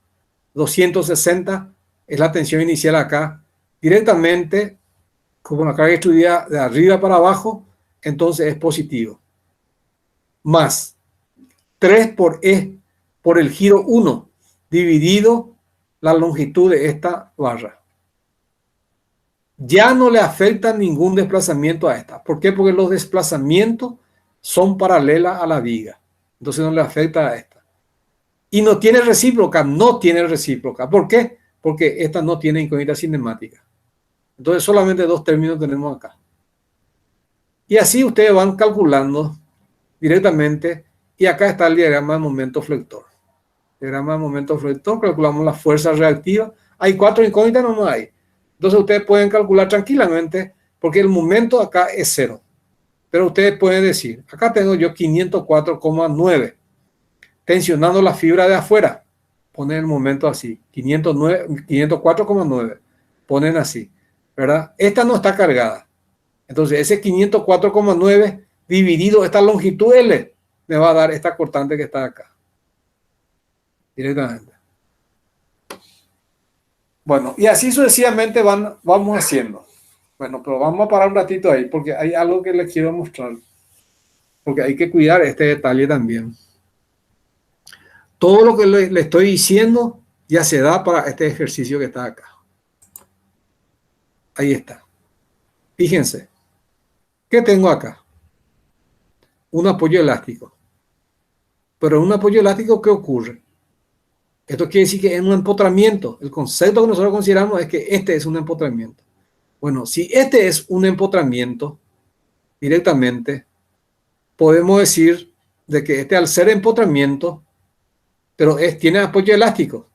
260 es la tensión inicial acá. Directamente, como la carga estudiada de arriba para abajo, entonces es positivo. Más 3 por E por el giro 1 dividido la longitud de esta barra. Ya no le afecta ningún desplazamiento a esta. ¿Por qué? Porque los desplazamientos son paralelas a la viga. Entonces no le afecta a esta. Y no tiene recíproca, no tiene recíproca. ¿Por qué? Porque esta no tiene incógnita cinemática. Entonces solamente dos términos tenemos acá. Y así ustedes van calculando directamente. Y acá está el diagrama de momento flector. Diagrama de momento flector, calculamos la fuerza reactiva. Hay 4 incógnitas, no hay. Entonces ustedes pueden calcular tranquilamente porque el momento acá es 0. Pero ustedes pueden decir, acá tengo yo 504,9. Tensionando la fibra de afuera. Ponen el momento así. 504,9. Ponen así. ¿Verdad? Esta no está cargada. Entonces ese 504,9 dividido esta longitud L me va a dar esta cortante que está acá. Directamente. Bueno, y así sucesivamente vamos haciendo. Bueno, pero vamos a parar un ratito ahí porque hay algo que les quiero mostrar. Porque hay que cuidar este detalle también. Todo lo que le estoy diciendo ya se da para este ejercicio que está acá. Ahí está. Fíjense. ¿Qué tengo acá? Un apoyo elástico. Pero en un apoyo elástico, ¿qué ocurre? Esto quiere decir que es un empotramiento. El concepto que nosotros consideramos es que este es un empotramiento. Bueno, si este es un empotramiento, directamente podemos decir de que este al ser empotramiento, pero tiene apoyo elástico.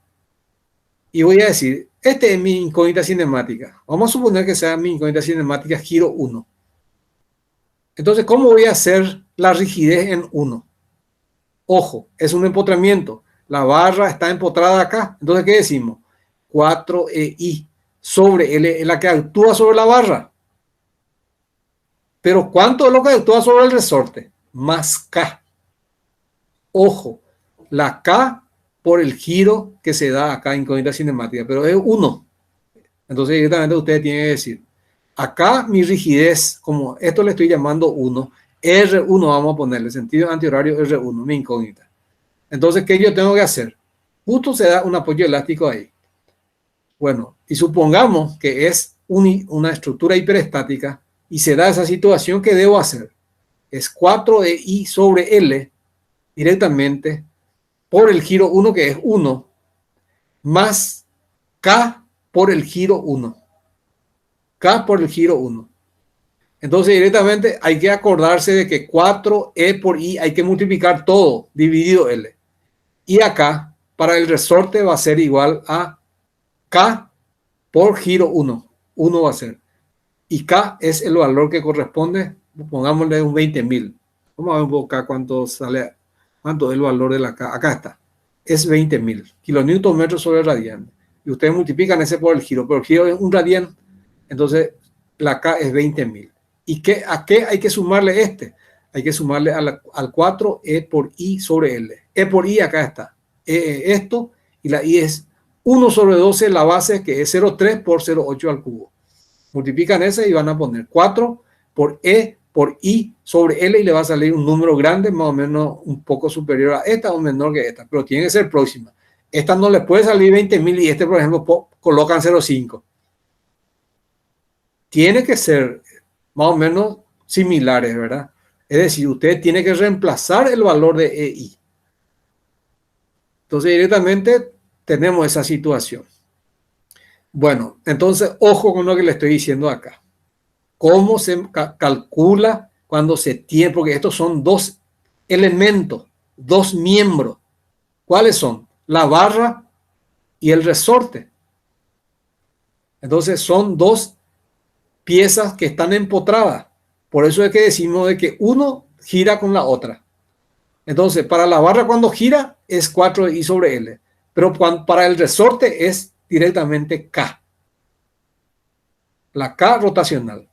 Y voy a decir, este es mi incógnita cinemática. Vamos a suponer que sea mi incógnita cinemática giro 1. Entonces, ¿cómo voy a hacer la rigidez en 1? Ojo, es un empotramiento. La barra está empotrada acá. Entonces, ¿qué decimos? 4EI sobre L es la que actúa sobre la barra. Pero ¿cuánto es lo que actúa sobre el resorte? Más K. Ojo, la K por el giro que se da acá en incógnita cinemática, pero es 1. Entonces, directamente ustedes tienen que decir, acá mi rigidez, como esto le estoy llamando 1, R1 vamos a ponerle, sentido antihorario R1, mi incógnita. Entonces, ¿qué yo tengo que hacer? Justo se da un apoyo elástico ahí. Bueno, y supongamos que es una estructura hiperestática y se da esa situación, ¿qué debo hacer? Es 4EI sobre L directamente por el giro 1, que es 1, más K por el giro 1. K por el giro 1. Entonces, directamente hay que acordarse de que 4E por I hay que multiplicar todo, dividido L. Y acá, para el resorte va a ser igual a K por giro 1. 1 va a ser. Y K es el valor que corresponde, pongámosle un 20.000. Vamos a ver un poco acá cuánto sale, cuánto es el valor de la K. Acá está. Es 20.000 kilonewton metros sobre radian. Y ustedes multiplican ese por el giro. Pero el giro es un radian. Entonces, la K es 20.000. ¿Y a qué hay que sumarle este? Hay que sumarle al 4E por I sobre L. E por I acá está. Esto, y la I es 1 sobre 12, la base que es 0,3 por 0,8 al cubo. Multiplican ese y van a poner 4 por E por I sobre L y le va a salir un número grande, más o menos un poco superior a esta o menor que esta, pero tiene que ser próxima. Esta no le puede salir 20.000 y este, por ejemplo, colocan 0,5. Tiene que ser más o menos similares, ¿verdad? Es decir, usted tiene que reemplazar el valor de EI. Entonces, directamente tenemos esa situación. Bueno, entonces, ojo con lo que le estoy diciendo acá. ¿Cómo se calcula cuando se tiene? Porque estos son dos elementos, dos miembros. ¿Cuáles son? La barra y el resorte. Entonces son dos piezas que están empotradas. Por eso es que decimos de que uno gira con la otra. Entonces, para la barra cuando gira es 4i sobre L, pero para el resorte es directamente K. La K rotacional.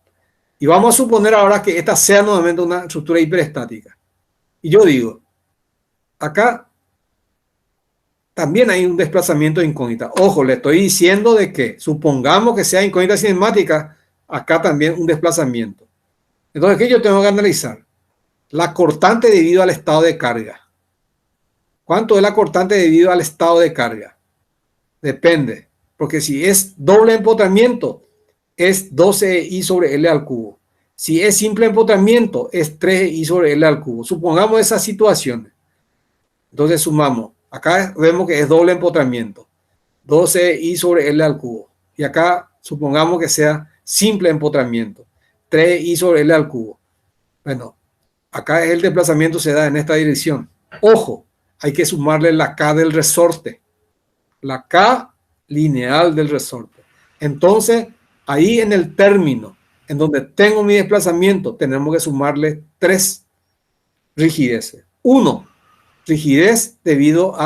Y vamos a suponer ahora que esta sea nuevamente una estructura hiperestática. Y yo digo, acá también hay un desplazamiento de incógnita. Ojo, le estoy diciendo de que supongamos que sea incógnita cinemática, acá también un desplazamiento. Entonces, ¿qué yo tengo que analizar? La cortante debido al estado de carga. ¿Cuánto es la cortante debido al estado de carga? Depende, porque si es doble empotramiento, es 12i sobre L al cubo. Si es simple empotramiento, es 3i sobre L al cubo. Supongamos esas situaciones. Entonces sumamos. Acá vemos que es doble empotramiento. 12i sobre L al cubo. Y acá supongamos que sea simple empotramiento. 3i sobre L al cubo. Bueno, acá el desplazamiento se da en esta dirección. Ojo, hay que sumarle la K del resorte. La K lineal del resorte. Entonces, ahí en el término, en donde tengo mi desplazamiento, tenemos que sumarle 3 rigideces. 1, rigidez debido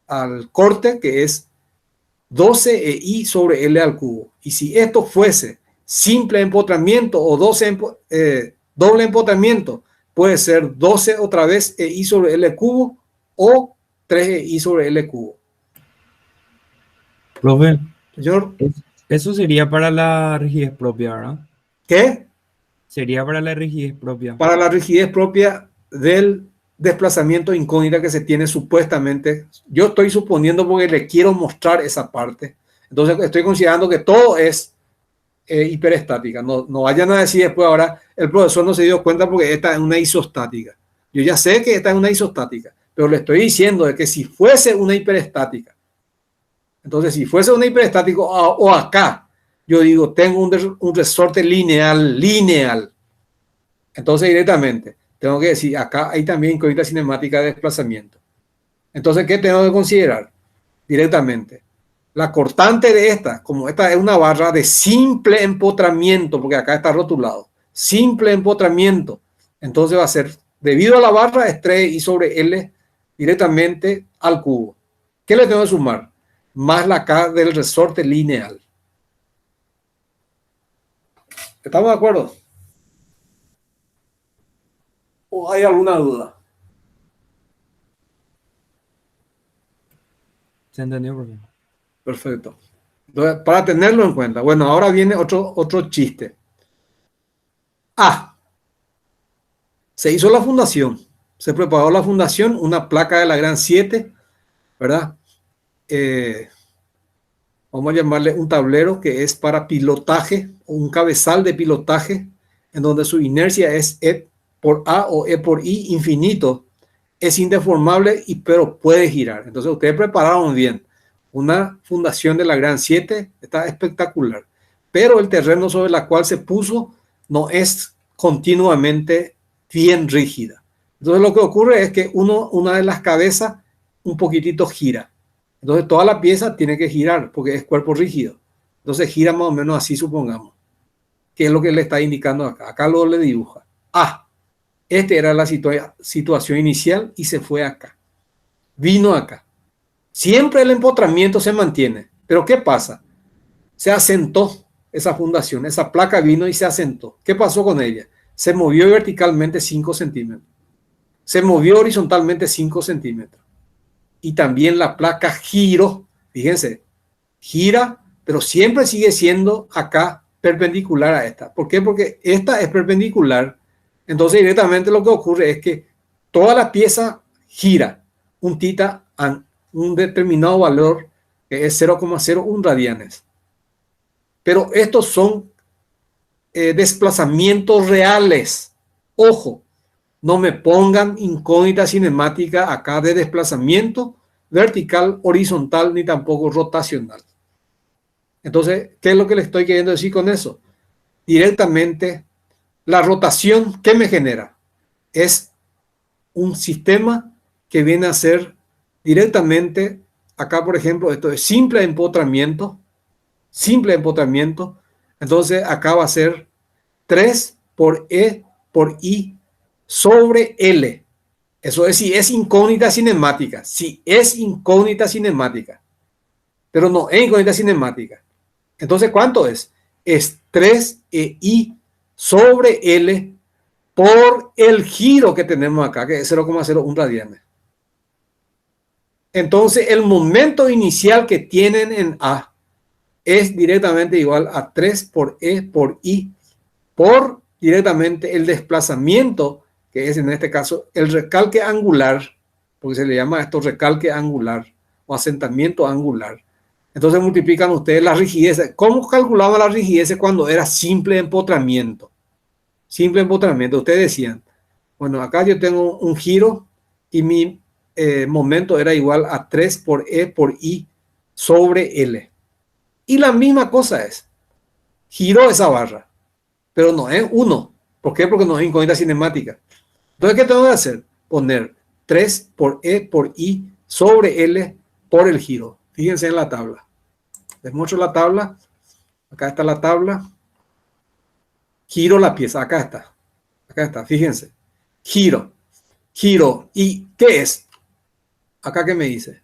al corte, que es 12i sobre L al cubo. Y si esto fuese simple empotramiento o doble empotramiento, puede ser 12 otra vez i sobre L cubo o 3i sobre L cubo. Profe, Señor, eso sería para la rigidez propia, ¿verdad? ¿qué? Sería para la rigidez propia. Para la rigidez propia del desplazamiento incógnita que se tiene supuestamente. Yo estoy suponiendo porque le quiero mostrar esa parte. Entonces estoy considerando que todo es hiperestática. No vayan a decir después ahora, el profesor no se dio cuenta porque esta es una isostática. Yo ya sé que esta es una isostática, pero le estoy diciendo de que si fuese una hiperestática, entonces si fuese una hiperestática o acá, yo digo, tengo un resorte lineal. Entonces directamente tengo que decir, acá hay también incógnita cinemática de desplazamiento. Entonces, ¿qué tengo que considerar? Directamente. La cortante de esta, como esta es una barra de simple empotramiento, porque acá está rotulado, simple empotramiento, entonces va a ser, debido a la barra, es 3i sobre L directamente al cubo. ¿Qué le tengo que sumar? Más la K del resorte lineal. ¿Estamos de acuerdo? ¿O hay alguna duda? ¿Se entendió, profe? Perfecto. Entonces, para tenerlo en cuenta. Bueno, ahora viene otro chiste. Se hizo la fundación. Se preparó la fundación, una placa de la Gran 7, ¿verdad? Vamos a llamarle un tablero que es para pilotaje, un cabezal de pilotaje, en donde su inercia es E por A o E por I infinito. Es indeformable, pero puede girar. Entonces, ustedes prepararon bien. Una fundación de la Gran 7 está espectacular. Pero el terreno sobre el cual se puso no es continuamente bien rígida. Entonces, lo que ocurre es que una de las cabezas un poquitito gira. Entonces, toda la pieza tiene que girar porque es cuerpo rígido. Entonces, gira más o menos así, supongamos. ¿Qué es lo que le está indicando acá? Acá lo le dibuja. Esta era la situación inicial y se fue acá. Vino acá. Siempre el empotramiento se mantiene. Pero ¿qué pasa? Se asentó esa fundación, esa placa vino y se asentó. ¿Qué pasó con ella? Se movió verticalmente 5 centímetros. Se movió horizontalmente 5 centímetros. Y también la placa giró. Fíjense, gira, pero siempre sigue siendo acá perpendicular a esta. ¿Por qué? Porque esta es perpendicular. Entonces directamente lo que ocurre es que toda la pieza gira un tita a un determinado valor que es 0,01 radianes. Pero estos son desplazamientos reales. Ojo, no me pongan incógnita cinemática acá de desplazamiento vertical, horizontal, ni tampoco rotacional. Entonces, ¿qué es lo que le estoy queriendo decir con eso? Directamente, la rotación, ¿qué me genera? Es un sistema que viene a ser directamente acá por ejemplo, esto es simple empotramiento, entonces acá va a ser 3 por E por I sobre L. Eso es si es incógnita cinemática, pero no es incógnita cinemática. Entonces, ¿cuánto es? Es 3EI sobre L por el giro que tenemos acá, que es 0,01 radianes. Entonces, el momento inicial que tienen en A es directamente igual a 3 por E por I por directamente el desplazamiento, que es en este caso el recalque angular, porque se le llama esto recalque angular o asentamiento angular. Entonces multiplican ustedes la rigidez. ¿Cómo calculaban la rigidez cuando era simple empotramiento? Simple empotramiento. Ustedes decían, bueno, acá yo tengo un giro y mi momento era igual a 3 por E por I sobre L. Y la misma cosa es, giró esa barra, pero no es 1. ¿Por qué? Porque no es incógnita cinemática. Entonces, ¿qué tengo que hacer? Poner 3 por E por I sobre L por el giro. Fíjense en la tabla. Les muestro la tabla. Acá está la tabla. Giro la pieza. Acá está. Acá está. Fíjense. Giro. Giro. ¿Y qué es? Acá, ¿qué me dice?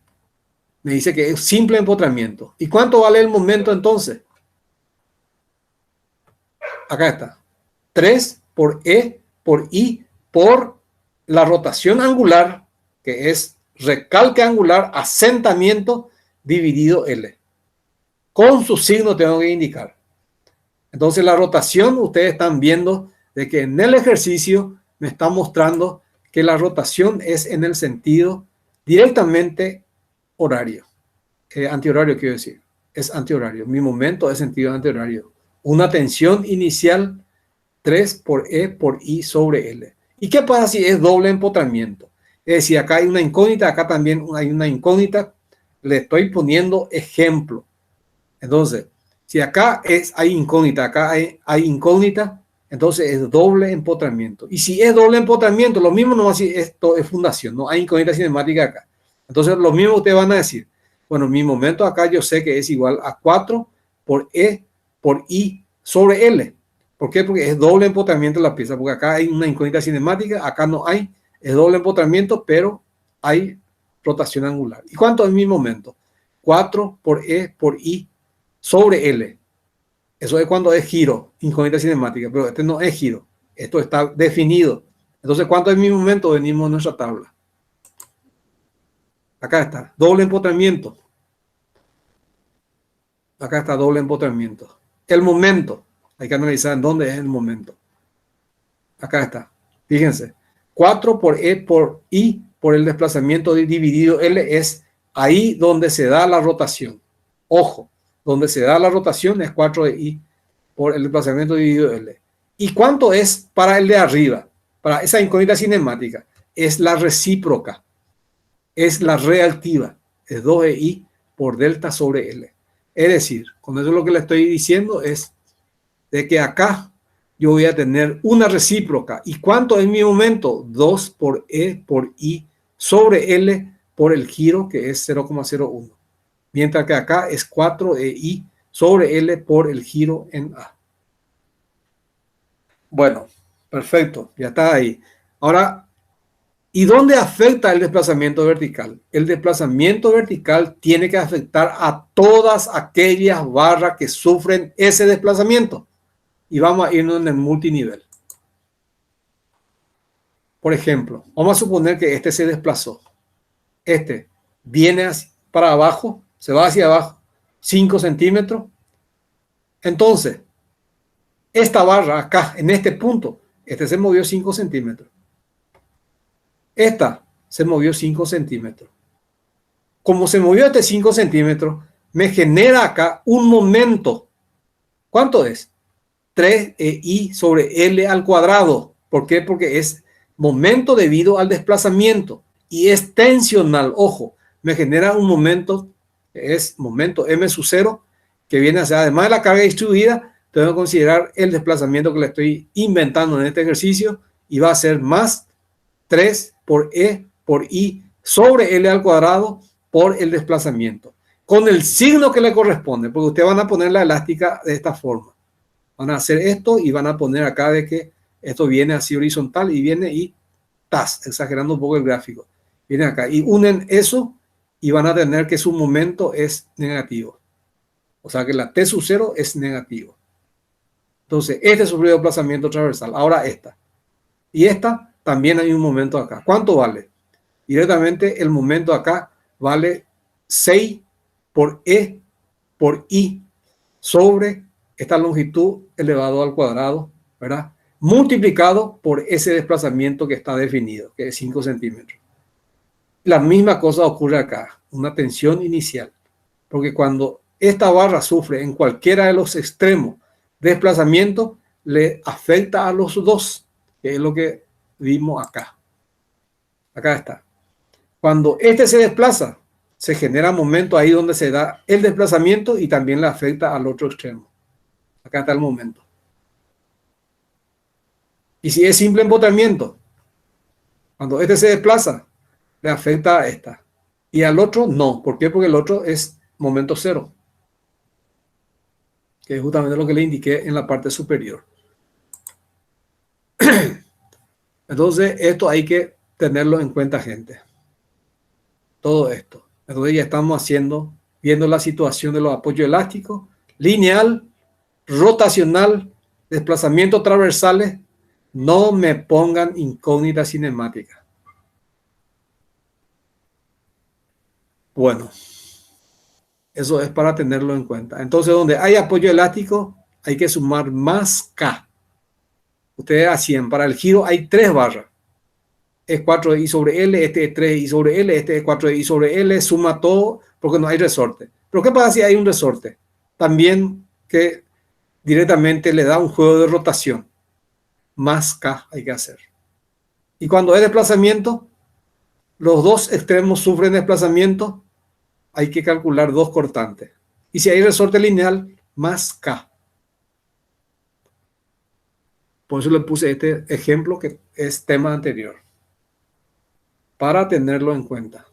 Me dice que es simple empotramiento. ¿Y cuánto vale el momento entonces? Acá está. 3 por E por I por la rotación angular, que es recalque angular, asentamiento dividido L. Con su signo tengo que indicar. Entonces la rotación, ustedes están viendo de que en el ejercicio me está mostrando que la rotación es en el sentido directamente horario. Antihorario quiero decir. Es antihorario. Mi momento es sentido antihorario. Una tensión inicial 3 por E por I sobre L. ¿Y qué pasa si es doble empotramiento? Es decir, acá hay una incógnita, acá también hay una incógnita. Le estoy poniendo ejemplo. Entonces, si acá hay incógnita, acá hay incógnita, entonces es doble empotramiento. Y si es doble empotramiento, lo mismo no si esto es fundación, no hay incógnita cinemática acá. Entonces, lo mismo ustedes van a decir, bueno, mi momento acá yo sé que es igual a 4 por E por I sobre L. ¿Por qué? Porque es doble empotramiento la pieza, porque acá hay una incógnita cinemática, acá no hay, es doble empotramiento, pero hay rotación angular. ¿Y cuánto es mi momento? 4 por E por I sobre L. Eso es cuando es giro, incógnita cinemática, pero este no es giro. Esto está definido. Entonces, ¿cuánto es mi momento? Venimos a nuestra tabla. Acá está, doble empotramiento. Acá está, doble empotramiento. El momento, hay que analizar en dónde es el momento. Acá está, fíjense. 4 por E por I por el desplazamiento dividido L es ahí donde se da la rotación. Ojo, donde se da la rotación es 4 de I por el desplazamiento dividido L. ¿Y cuánto es para el de arriba? Para esa incógnita cinemática. Es la recíproca. Es la reactiva. Es 2 de I por delta sobre L. Es decir, con eso lo que le estoy diciendo es de que acá yo voy a tener una recíproca. ¿Y cuánto es mi momento? 2 por E por I sobre L por el giro, que es 0,01. Mientras que acá es 4 de I sobre L por el giro en A. Bueno, perfecto, ya está ahí. Ahora, ¿y dónde afecta el desplazamiento vertical? El desplazamiento vertical tiene que afectar a todas aquellas barras que sufren ese desplazamiento. Y vamos a irnos en el multinivel. Por ejemplo, vamos a suponer que este se desplazó. Este viene para abajo, se va hacia abajo, 5 centímetros. Entonces, esta barra acá, en este punto, este se movió 5 centímetros. Esta se movió 5 centímetros. Como se movió este 5 centímetros, me genera acá un momento. ¿Cuánto es? 3i sobre L al cuadrado. ¿Por qué? Porque es momento debido al desplazamiento y es tensional. Ojo, me genera un momento, es momento m sub 0, que viene hacia, además de la carga distribuida, tengo que considerar el desplazamiento que le estoy inventando en este ejercicio y va a ser más 3 por E por I sobre L al cuadrado por el desplazamiento, con el signo que le corresponde, porque ustedes van a poner la elástica de esta forma. Van a hacer esto y van a poner acá de que esto viene así horizontal y viene y tas, exagerando un poco el gráfico. Viene acá y unen eso y van a tener que su momento es negativo. O sea que la T sub 0 es negativo. Entonces, este es su desplazamiento transversal. Ahora esta. Y esta también hay un momento acá. ¿Cuánto vale? Directamente el momento acá vale 6 por E por I sobre esta longitud elevado al cuadrado, ¿verdad? Multiplicado por ese desplazamiento que está definido, que es 5 centímetros. La misma cosa ocurre acá, una tensión inicial, porque cuando esta barra sufre en cualquiera de los extremos desplazamiento, le afecta a los dos, que es lo que vimos acá. Acá está. Cuando este se desplaza, se genera momento ahí donde se da el desplazamiento y también le afecta al otro extremo. Acá está el momento. Y si es simple embotamiento, cuando este se desplaza, le afecta a esta. Y al otro no. ¿Por qué? Porque el otro es momento cero, que es justamente lo que le indiqué en la parte superior. Entonces, esto hay que tenerlo en cuenta, gente. Todo esto. Entonces ya estamos viendo la situación de los apoyos elásticos, lineal, rotacional, desplazamientos transversales. No me pongan incógnita cinemática. Bueno, eso es para tenerlo en cuenta. Entonces, donde hay apoyo elástico, hay que sumar más K. Ustedes hacían, para el giro hay 3 barras. Es 4i sobre L, este es 3i sobre L, este es 4i sobre L, suma todo porque no hay resorte. Pero ¿qué pasa si hay un resorte? También que directamente le da un juego de rotación. Más K hay que hacer. Y cuando hay desplazamiento, los dos extremos sufren desplazamiento, hay que calcular 2 cortantes. Y si hay resorte lineal, más K. Por eso le puse este ejemplo que es tema anterior, para tenerlo en cuenta.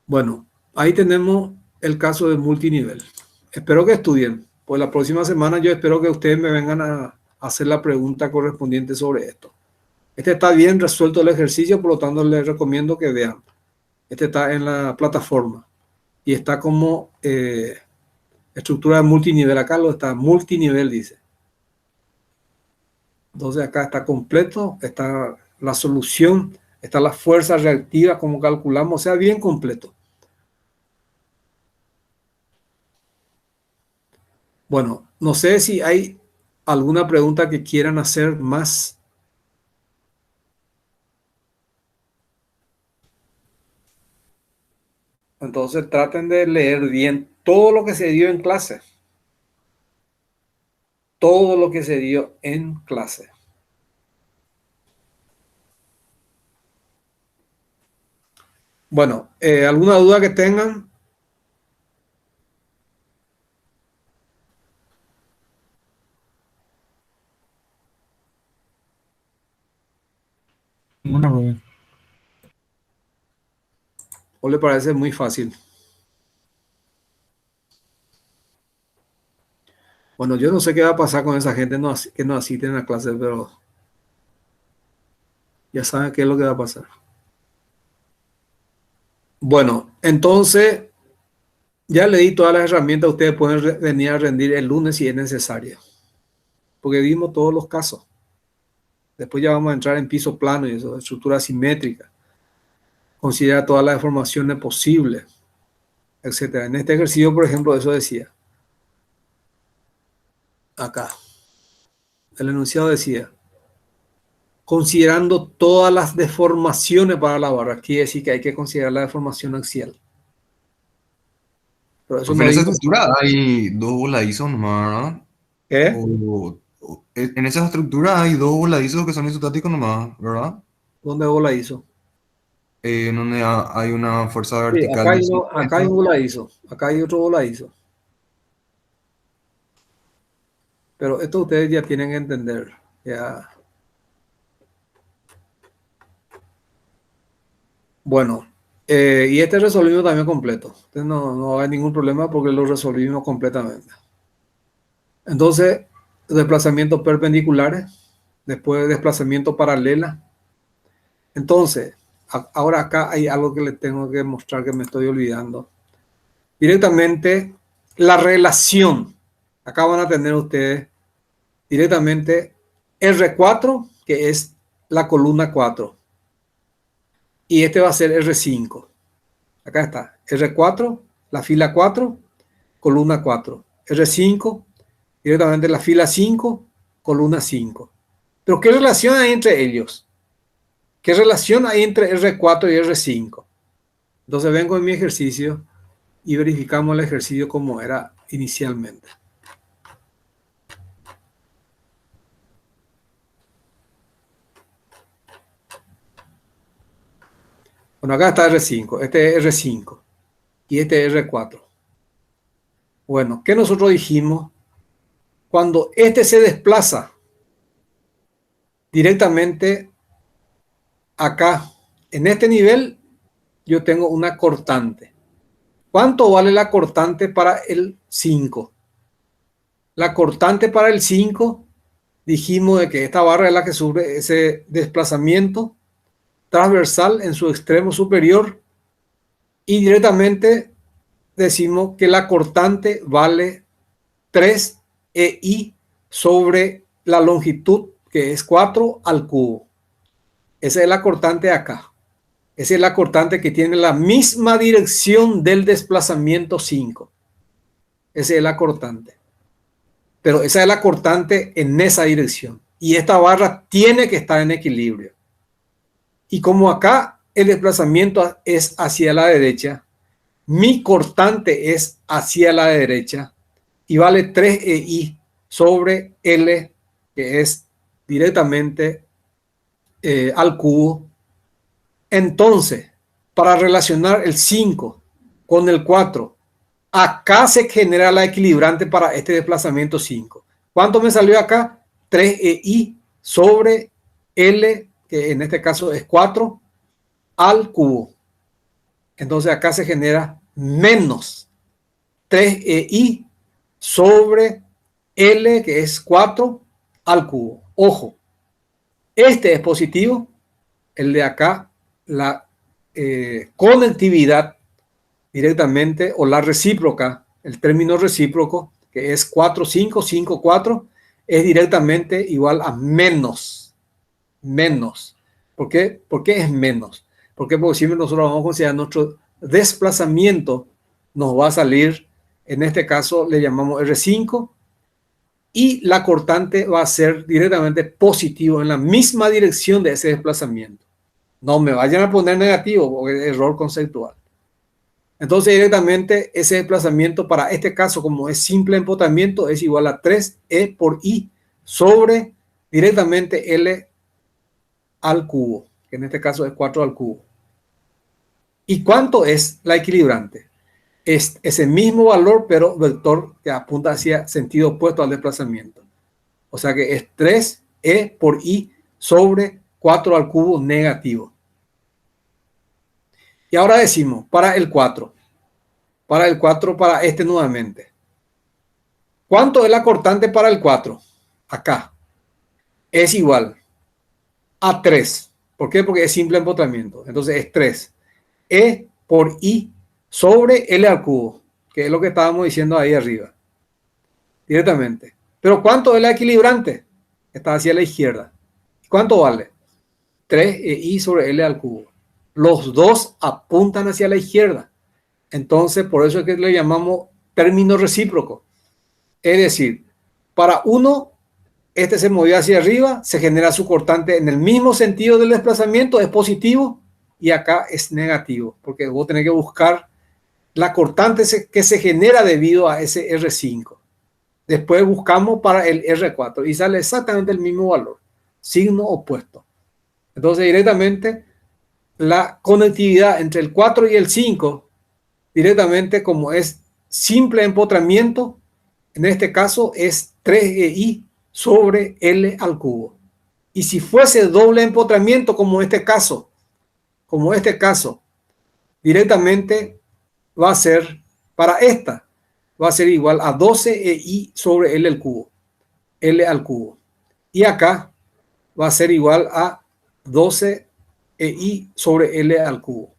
Bueno, ahí tenemos el caso de multinivel. Espero que estudien. Pues la próxima semana yo espero que ustedes me vengan a hacer la pregunta correspondiente sobre esto. Este está bien resuelto el ejercicio, por lo tanto les recomiendo que vean. Este está en la plataforma y está como estructura de multinivel. Acá lo está, multinivel dice. Entonces acá está completo, está la solución, está la fuerza reactiva, como calculamos, o sea, bien completo. Bueno, no sé si hay alguna pregunta que quieran hacer más. Entonces traten de leer bien todo lo que se dio en clase. Todo lo que se dio en clase. Bueno, ¿alguna duda que tengan? Una prueba. ¿O le parece muy fácil? Bueno, yo no sé qué va a pasar con esa gente que no asisten a clase, pero ya saben qué es lo que va a pasar. Bueno, entonces ya le di todas las herramientas. Ustedes pueden venir a rendir el lunes si es necesario, porque vimos todos los casos. Después ya vamos a entrar en piso plano y eso, estructura simétrica. Considera todas las deformaciones posibles, etcétera. En este ejercicio, por ejemplo, eso decía. Acá. El enunciado decía, considerando todas las deformaciones para la barra, quiere decir que hay que considerar la deformación axial. Pero eso Profe, no en esa digo. estructura hay dos voladizos nomás, ¿verdad? ¿Qué? En esa estructura hay dos voladizos que son isostáticos nomás, ¿verdad? ¿Dónde vos la hizo? Donde hay una fuerza Sí, vertical de acá hay un 50. voladizo. Acá hay otro voladizo. Pero esto ustedes ya tienen que entender. Ya. Bueno, Y este resolvimos también completo. Entonces no hay ningún problema porque lo resolvimos completamente. Entonces, desplazamientos perpendiculares, después desplazamiento paralela. Entonces, ahora acá hay algo que les tengo que mostrar que me estoy olvidando. Directamente, la relación. Acá van a tener ustedes directamente R4, que es la columna 4. Y este va a ser R5. Acá está, R4, la fila 4, columna 4. R5, directamente la fila 5, columna 5. Pero ¿qué relación hay entre ellos? ¿Qué relación hay entre R4 y R5? Entonces vengo en mi ejercicio y verificamos el ejercicio como era inicialmente. Bueno, acá está R5, este es R5 y este es R4. Bueno, ¿qué nosotros dijimos? Cuando este se desplaza directamente acá, en este nivel, yo tengo una cortante. ¿Cuánto vale la cortante para el 5? La cortante para el 5, dijimos de que esta barra es la que sufre ese desplazamiento transversal en su extremo superior y directamente decimos que la cortante vale 3 EI sobre la longitud que es 4 al cubo. Esa es la cortante acá. Esa es la cortante que tiene la misma dirección del desplazamiento 5. Esa es la cortante. Pero esa es la cortante en esa dirección. Y esta barra tiene que estar en equilibrio. Y como acá el desplazamiento es hacia la derecha, mi cortante es hacia la derecha y vale 3 EI sobre L, que es directamente al cubo. Entonces, para relacionar el 5 con el 4, acá se genera la equilibrante para este desplazamiento 5. ¿Cuánto me salió acá? 3 EI sobre L, que en este caso es 4, al cubo. Entonces acá se genera menos 3 EI sobre L, que es 4, al cubo. Ojo, este es positivo, el de acá, la conectividad directamente, o la recíproca, el término recíproco, que es 4, 5, 5, 4, es directamente igual a menos. Menos. ¿Por qué? ¿Por qué es menos? Porque siempre nosotros vamos a considerar nuestro desplazamiento, nos va a salir, en este caso le llamamos R5, y la cortante va a ser directamente positivo en la misma dirección de ese desplazamiento. No me vayan a poner negativo porque es error conceptual. Entonces directamente ese desplazamiento para este caso, como es simple empotamiento, es igual a 3E por I sobre directamente L al cubo, que en este caso es 4 al cubo. ¿Y cuánto es la equilibrante? Es ese mismo valor, pero vector que apunta hacia sentido opuesto al desplazamiento. O sea que es 3E por I sobre 4 al cubo negativo. Y ahora decimos, para el 4, para este nuevamente. ¿Cuánto es la cortante para el 4? Acá. Es igual a 3. ¿Por qué? Porque es simple empotamiento. Entonces es 3. E por I sobre L al cubo, que es lo que estábamos diciendo ahí arriba. Directamente. Pero ¿cuánto es la equilibrante? Está hacia la izquierda. ¿Cuánto vale? 3I sobre L al cubo. Los dos apuntan hacia la izquierda. Entonces, por eso es que le llamamos término recíproco. Es decir, para uno, este se movió hacia arriba, se genera su cortante en el mismo sentido del desplazamiento, es positivo, y acá es negativo, porque vos tenés que buscar la cortante que se genera debido a ese R5. Después buscamos para el R4 y sale exactamente el mismo valor, signo opuesto. Entonces, directamente, la conectividad entre el 4 y el 5, directamente como es simple empotramiento, en este caso es 3EI sobre L al cubo. Y si fuese doble empotramiento como este caso, directamente va a ser, para esta, va a ser igual a 12EI sobre L al cubo. L al cubo. Y acá va a ser igual a 12EI sobre L al cubo.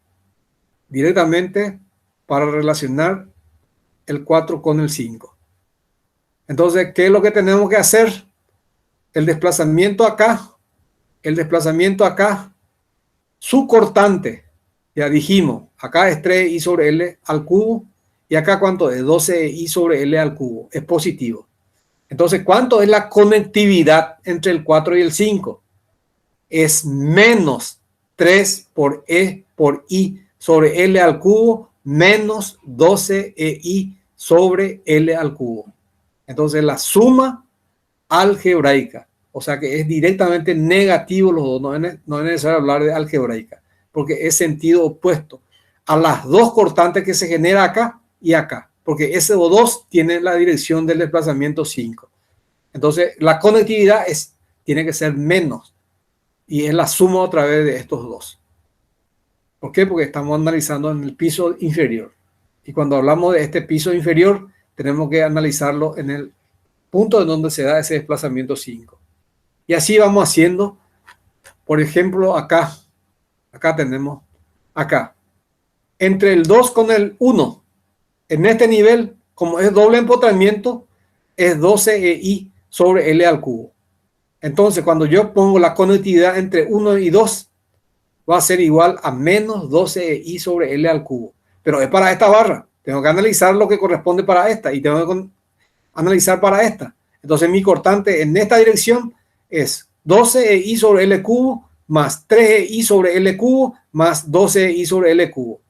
Directamente para relacionar el 4 con el 5. Entonces, ¿qué es lo que tenemos que hacer? El desplazamiento acá, su cortante, ya dijimos, acá es 3i sobre L al cubo, y acá ¿cuánto es? 12i sobre L al cubo, es positivo. Entonces, ¿cuánto es la conectividad entre el 4 y el 5? Es menos 3 por E por I sobre L al cubo, menos 12EI sobre L al cubo. Entonces, la suma algebraica, o sea que es directamente negativo los dos, no es necesario hablar de algebraica, porque es sentido opuesto a las dos cortantes que se genera acá y acá, porque SO2 tiene la dirección del desplazamiento 5. Entonces, la conectividad tiene que ser menos, y es la suma otra vez de estos dos. ¿Por qué? Porque estamos analizando en el piso inferior, y cuando hablamos de este piso inferior, tenemos que analizarlo en el punto en donde se da ese desplazamiento 5. Y así vamos haciendo. Por ejemplo, acá tenemos, entre el 2 con el 1, en este nivel, como es doble empotramiento, es 12EI sobre L al cubo. Entonces, cuando yo pongo la conectividad entre 1 y 2, va a ser igual a menos 12EI sobre L al cubo. Pero es para esta barra. Tengo que analizar lo que corresponde para esta y tengo que analizar para esta. Entonces, mi cortante en esta dirección es 12EI sobre L cubo más 3EI sobre L cubo más 12EI sobre L cubo.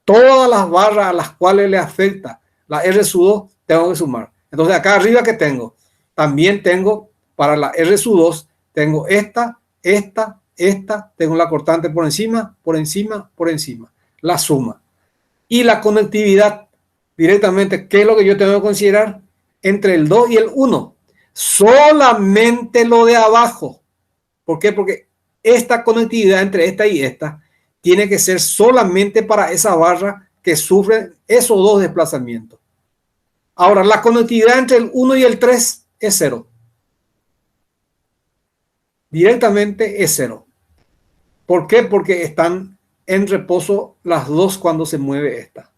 Todas las barras a las cuales le afecta la R sub 2 tengo que sumar. Entonces, acá arriba que tengo, también tengo para la R sub 2, tengo esta, tengo la cortante por encima, la suma. Y la conectividad directamente, ¿qué es lo que yo tengo que considerar? Entre el 2 y el 1, solamente lo de abajo. ¿Por qué? Porque esta conectividad entre esta y esta tiene que ser solamente para esa barra que sufre esos dos desplazamientos. Ahora, la conectividad entre el 1 y el 3 es 0. Directamente es 0. ¿Por qué? Porque están en reposo las dos cuando se mueve esta.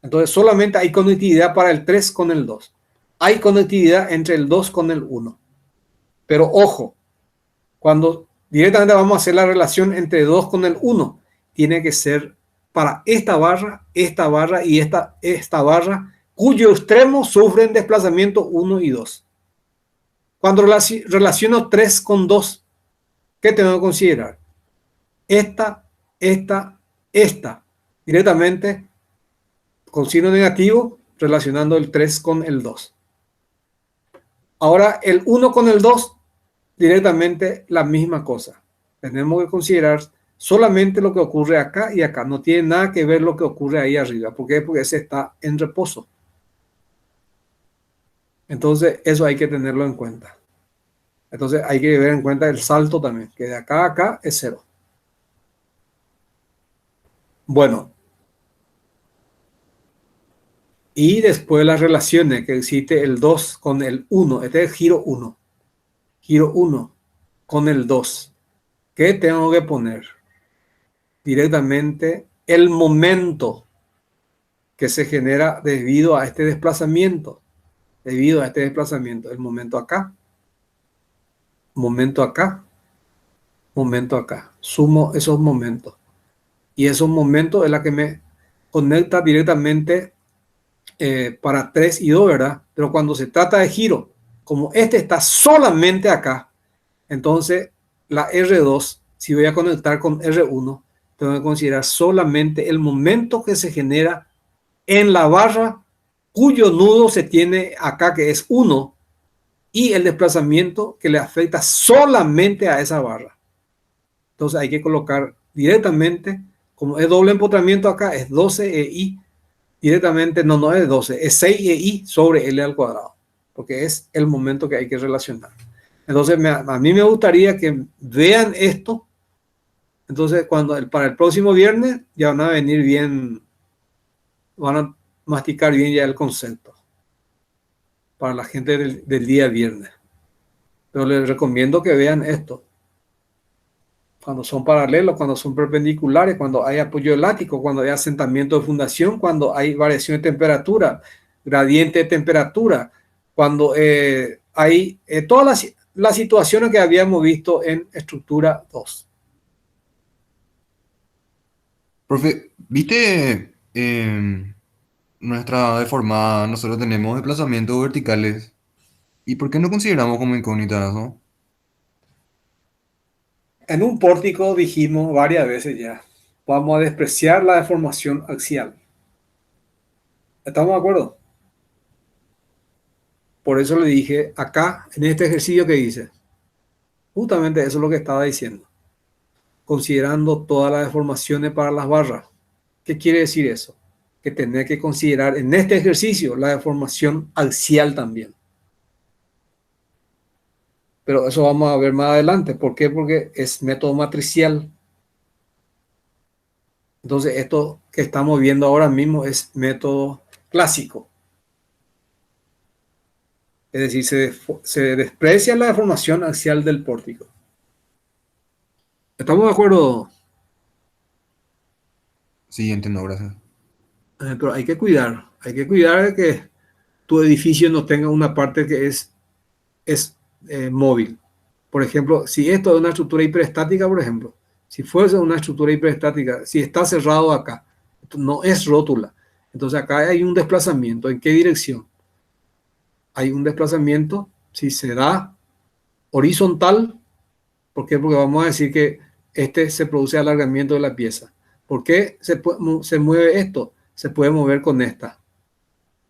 Entonces, solamente hay conectividad para el 3 con el 2. Hay conectividad entre el 2 con el 1. Pero ojo, cuando directamente vamos a hacer la relación entre 2 con el 1, tiene que ser para esta barra y esta barra, cuyo extremo sufren desplazamiento 1 y 2. Cuando relaciono 3 con 2, ¿qué tengo que considerar? Esta, directamente con signo negativo, relacionando el 3 con el 2. Ahora, el 1 con el 2, directamente la misma cosa. Tenemos que considerar solamente lo que ocurre acá y acá. No tiene nada que ver lo que ocurre ahí arriba. ¿Por qué? Porque ese está en reposo. Entonces, eso hay que tenerlo en cuenta. Entonces, hay que ver en cuenta el salto también, que de acá a acá es 0. Bueno. Y después las relaciones que existe el 2 con el 1. Este es giro 1. Giro 1 con el 2. ¿Qué tengo que poner? Directamente el momento que se genera debido a este desplazamiento. El momento acá. Momento acá. Momento acá. Sumo esos momentos. Y esos momentos es la que me conecta directamente para 3 y 2, ¿verdad? Pero cuando se trata de giro, como este está solamente acá, entonces la R2, si voy a conectar con R1, tengo que considerar solamente el momento que se genera en la barra cuyo nudo se tiene acá, que es 1, y el desplazamiento que le afecta solamente a esa barra. Entonces hay que colocar directamente, como es doble empotramiento acá, es 12EI, directamente, no es 12, es 6EI sobre L al cuadrado, porque es el momento que hay que relacionar. Entonces, a mí me gustaría que vean esto Entonces, para el próximo viernes ya van a venir bien, van a masticar bien ya el concepto para la gente del día viernes. Pero les recomiendo que vean esto. Cuando son paralelos, cuando son perpendiculares, cuando hay apoyo elástico, cuando hay asentamiento de fundación, cuando hay variación de temperatura, gradiente de temperatura, cuando hay todas las situaciones que habíamos visto en estructura 2. Profe, ¿viste nuestra deformada? Nosotros tenemos desplazamientos verticales. ¿Y por qué no consideramos como incógnitas, no? En un pórtico dijimos varias veces ya, vamos a despreciar la deformación axial. ¿Estamos de acuerdo? Por eso le dije acá, en este ejercicio que hice, justamente eso es lo que estaba diciendo, considerando todas las deformaciones para las barras. ¿Qué quiere decir eso? Que tener que considerar en este ejercicio la deformación axial también. Pero eso vamos a ver más adelante. ¿Por qué? Porque es método matricial. Entonces, esto que estamos viendo ahora mismo es método clásico. Es decir, se desprecia la deformación axial del pórtico. ¿Estamos de acuerdo? Sí, entiendo, gracias. Pero hay que cuidar de que tu edificio no tenga una parte que es móvil. Por ejemplo, si esto es una estructura hiperestática, por ejemplo, si fuese una estructura hiperestática, si está cerrado acá, esto no es rótula. Entonces acá hay un desplazamiento. ¿En qué dirección? Hay un desplazamiento, si se da horizontal, ¿por qué? Porque vamos a decir que se produce alargamiento de la pieza. ¿Por qué se mueve esto? Se puede mover con esta,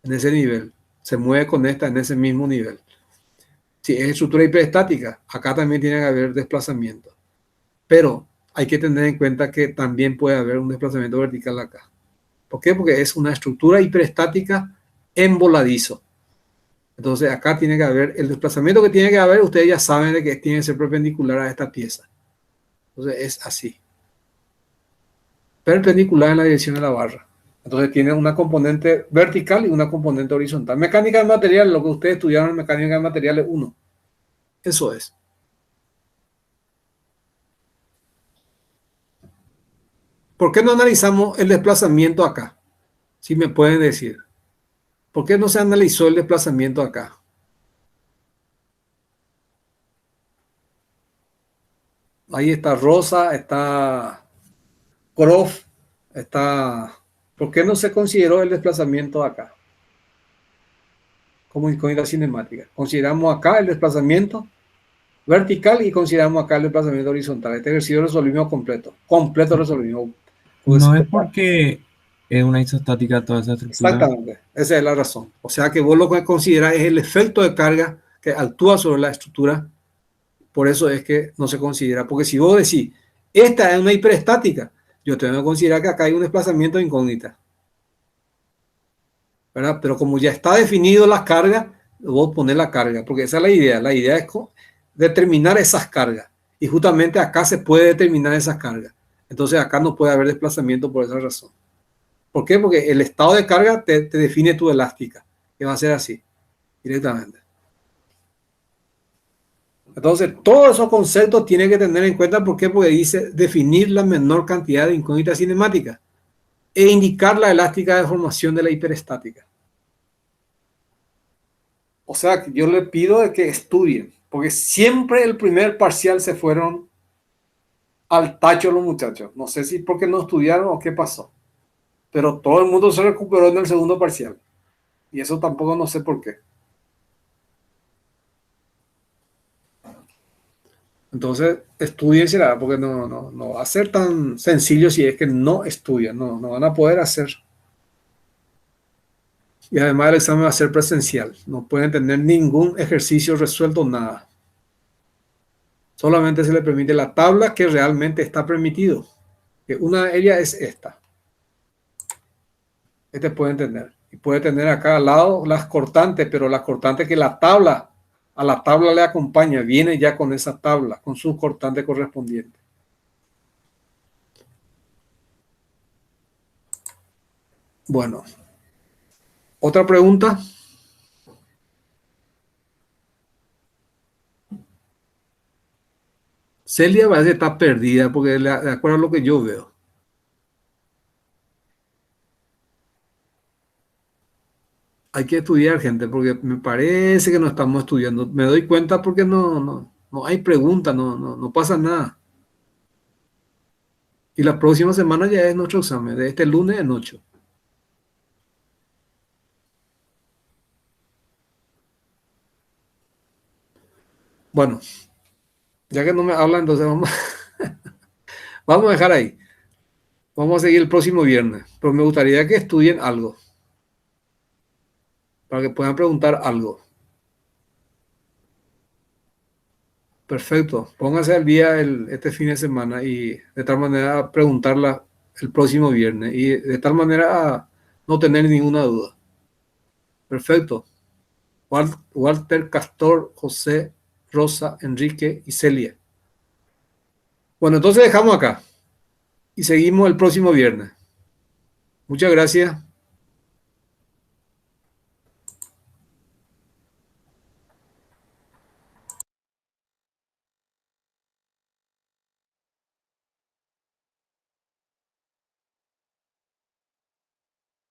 en ese nivel. Se mueve con esta en ese mismo nivel. Si es estructura hiperestática, acá también tiene que haber desplazamiento. Pero hay que tener en cuenta que también puede haber un desplazamiento vertical acá. ¿Por qué? Porque es una estructura hiperestática en voladizo. Entonces acá tiene que haber el desplazamiento que tiene que haber. Ustedes ya saben de que tiene que ser perpendicular a esta pieza. Entonces es así. Perpendicular en la dirección de la barra. Entonces tiene una componente vertical y una componente horizontal. Mecánica de materiales, lo que ustedes estudiaron en mecánica de materiales 1. Eso es. ¿Por qué no analizamos el desplazamiento acá? Si me pueden decir. ¿Por qué no se analizó el desplazamiento acá? Ahí está Rosa, está Groff, está... ¿Por qué no se consideró el desplazamiento acá? Como incógnita cinemática. Consideramos acá el desplazamiento vertical y consideramos acá el desplazamiento horizontal. Este ejercicio resolvimos completo. Completo resolvimos. Pues, No es porque es una isostática toda esa estructura. exactamente. Esa es la razón. O sea que vos lo que considerás es el efecto de carga que actúa sobre la estructura. Por eso es que no se considera. Porque si vos decís, esta es una hiperestática, yo tengo que considerar que acá hay un desplazamiento de incógnita. ¿Verdad? Pero como ya está definido las cargas, vos poner la carga, porque esa es la idea. La idea es determinar esas cargas. Y justamente acá se puede determinar esas cargas. Entonces acá no puede haber desplazamiento por esa razón. ¿Por qué? Porque el estado de carga te define tu elástica, que va a ser así, directamente. Entonces, todos esos conceptos tienen que tener en cuenta. ¿Por qué? Porque dice definir la menor cantidad de incógnitas cinemáticas e indicar la elástica deformación de la hiperestática. O sea, que yo le pido de que estudien, porque siempre el primer parcial se fueron al tacho los muchachos. No sé si porque no estudiaron o qué pasó, pero todo el mundo se recuperó en el segundo parcial. Y eso tampoco no sé por qué. Entonces, estudien, porque no va a ser tan sencillo si es que no estudian, no van a poder hacer. Y además el examen va a ser presencial, no pueden tener ningún ejercicio resuelto, nada. Solamente se le permite la tabla que realmente está permitido, que una de ellas es esta. Este pueden tener. Y puede tener acá al lado las cortantes, pero las cortantes que a la tabla le acompaña, viene ya con esa tabla, con su cortante correspondiente. Bueno, otra pregunta. Celia parece que está perdida porque de acuerdo a lo que yo veo. Hay que estudiar, gente, porque me parece que no estamos estudiando. Me doy cuenta porque no hay pregunta, no pasa nada. Y la próxima semana ya es nuestro examen, de este lunes en 8. Bueno, ya que no me hablan, entonces vamos a dejar ahí. Vamos a seguir el próximo viernes, pero me gustaría que estudien algo, para que puedan preguntar algo. Perfecto, pónganse al día este fin de semana y de tal manera preguntarla el próximo viernes y de tal manera a no tener ninguna duda. Perfecto. Walter, Castor, José, Rosa, Enrique y Celia. Bueno, entonces dejamos acá y seguimos el próximo viernes. Muchas gracias.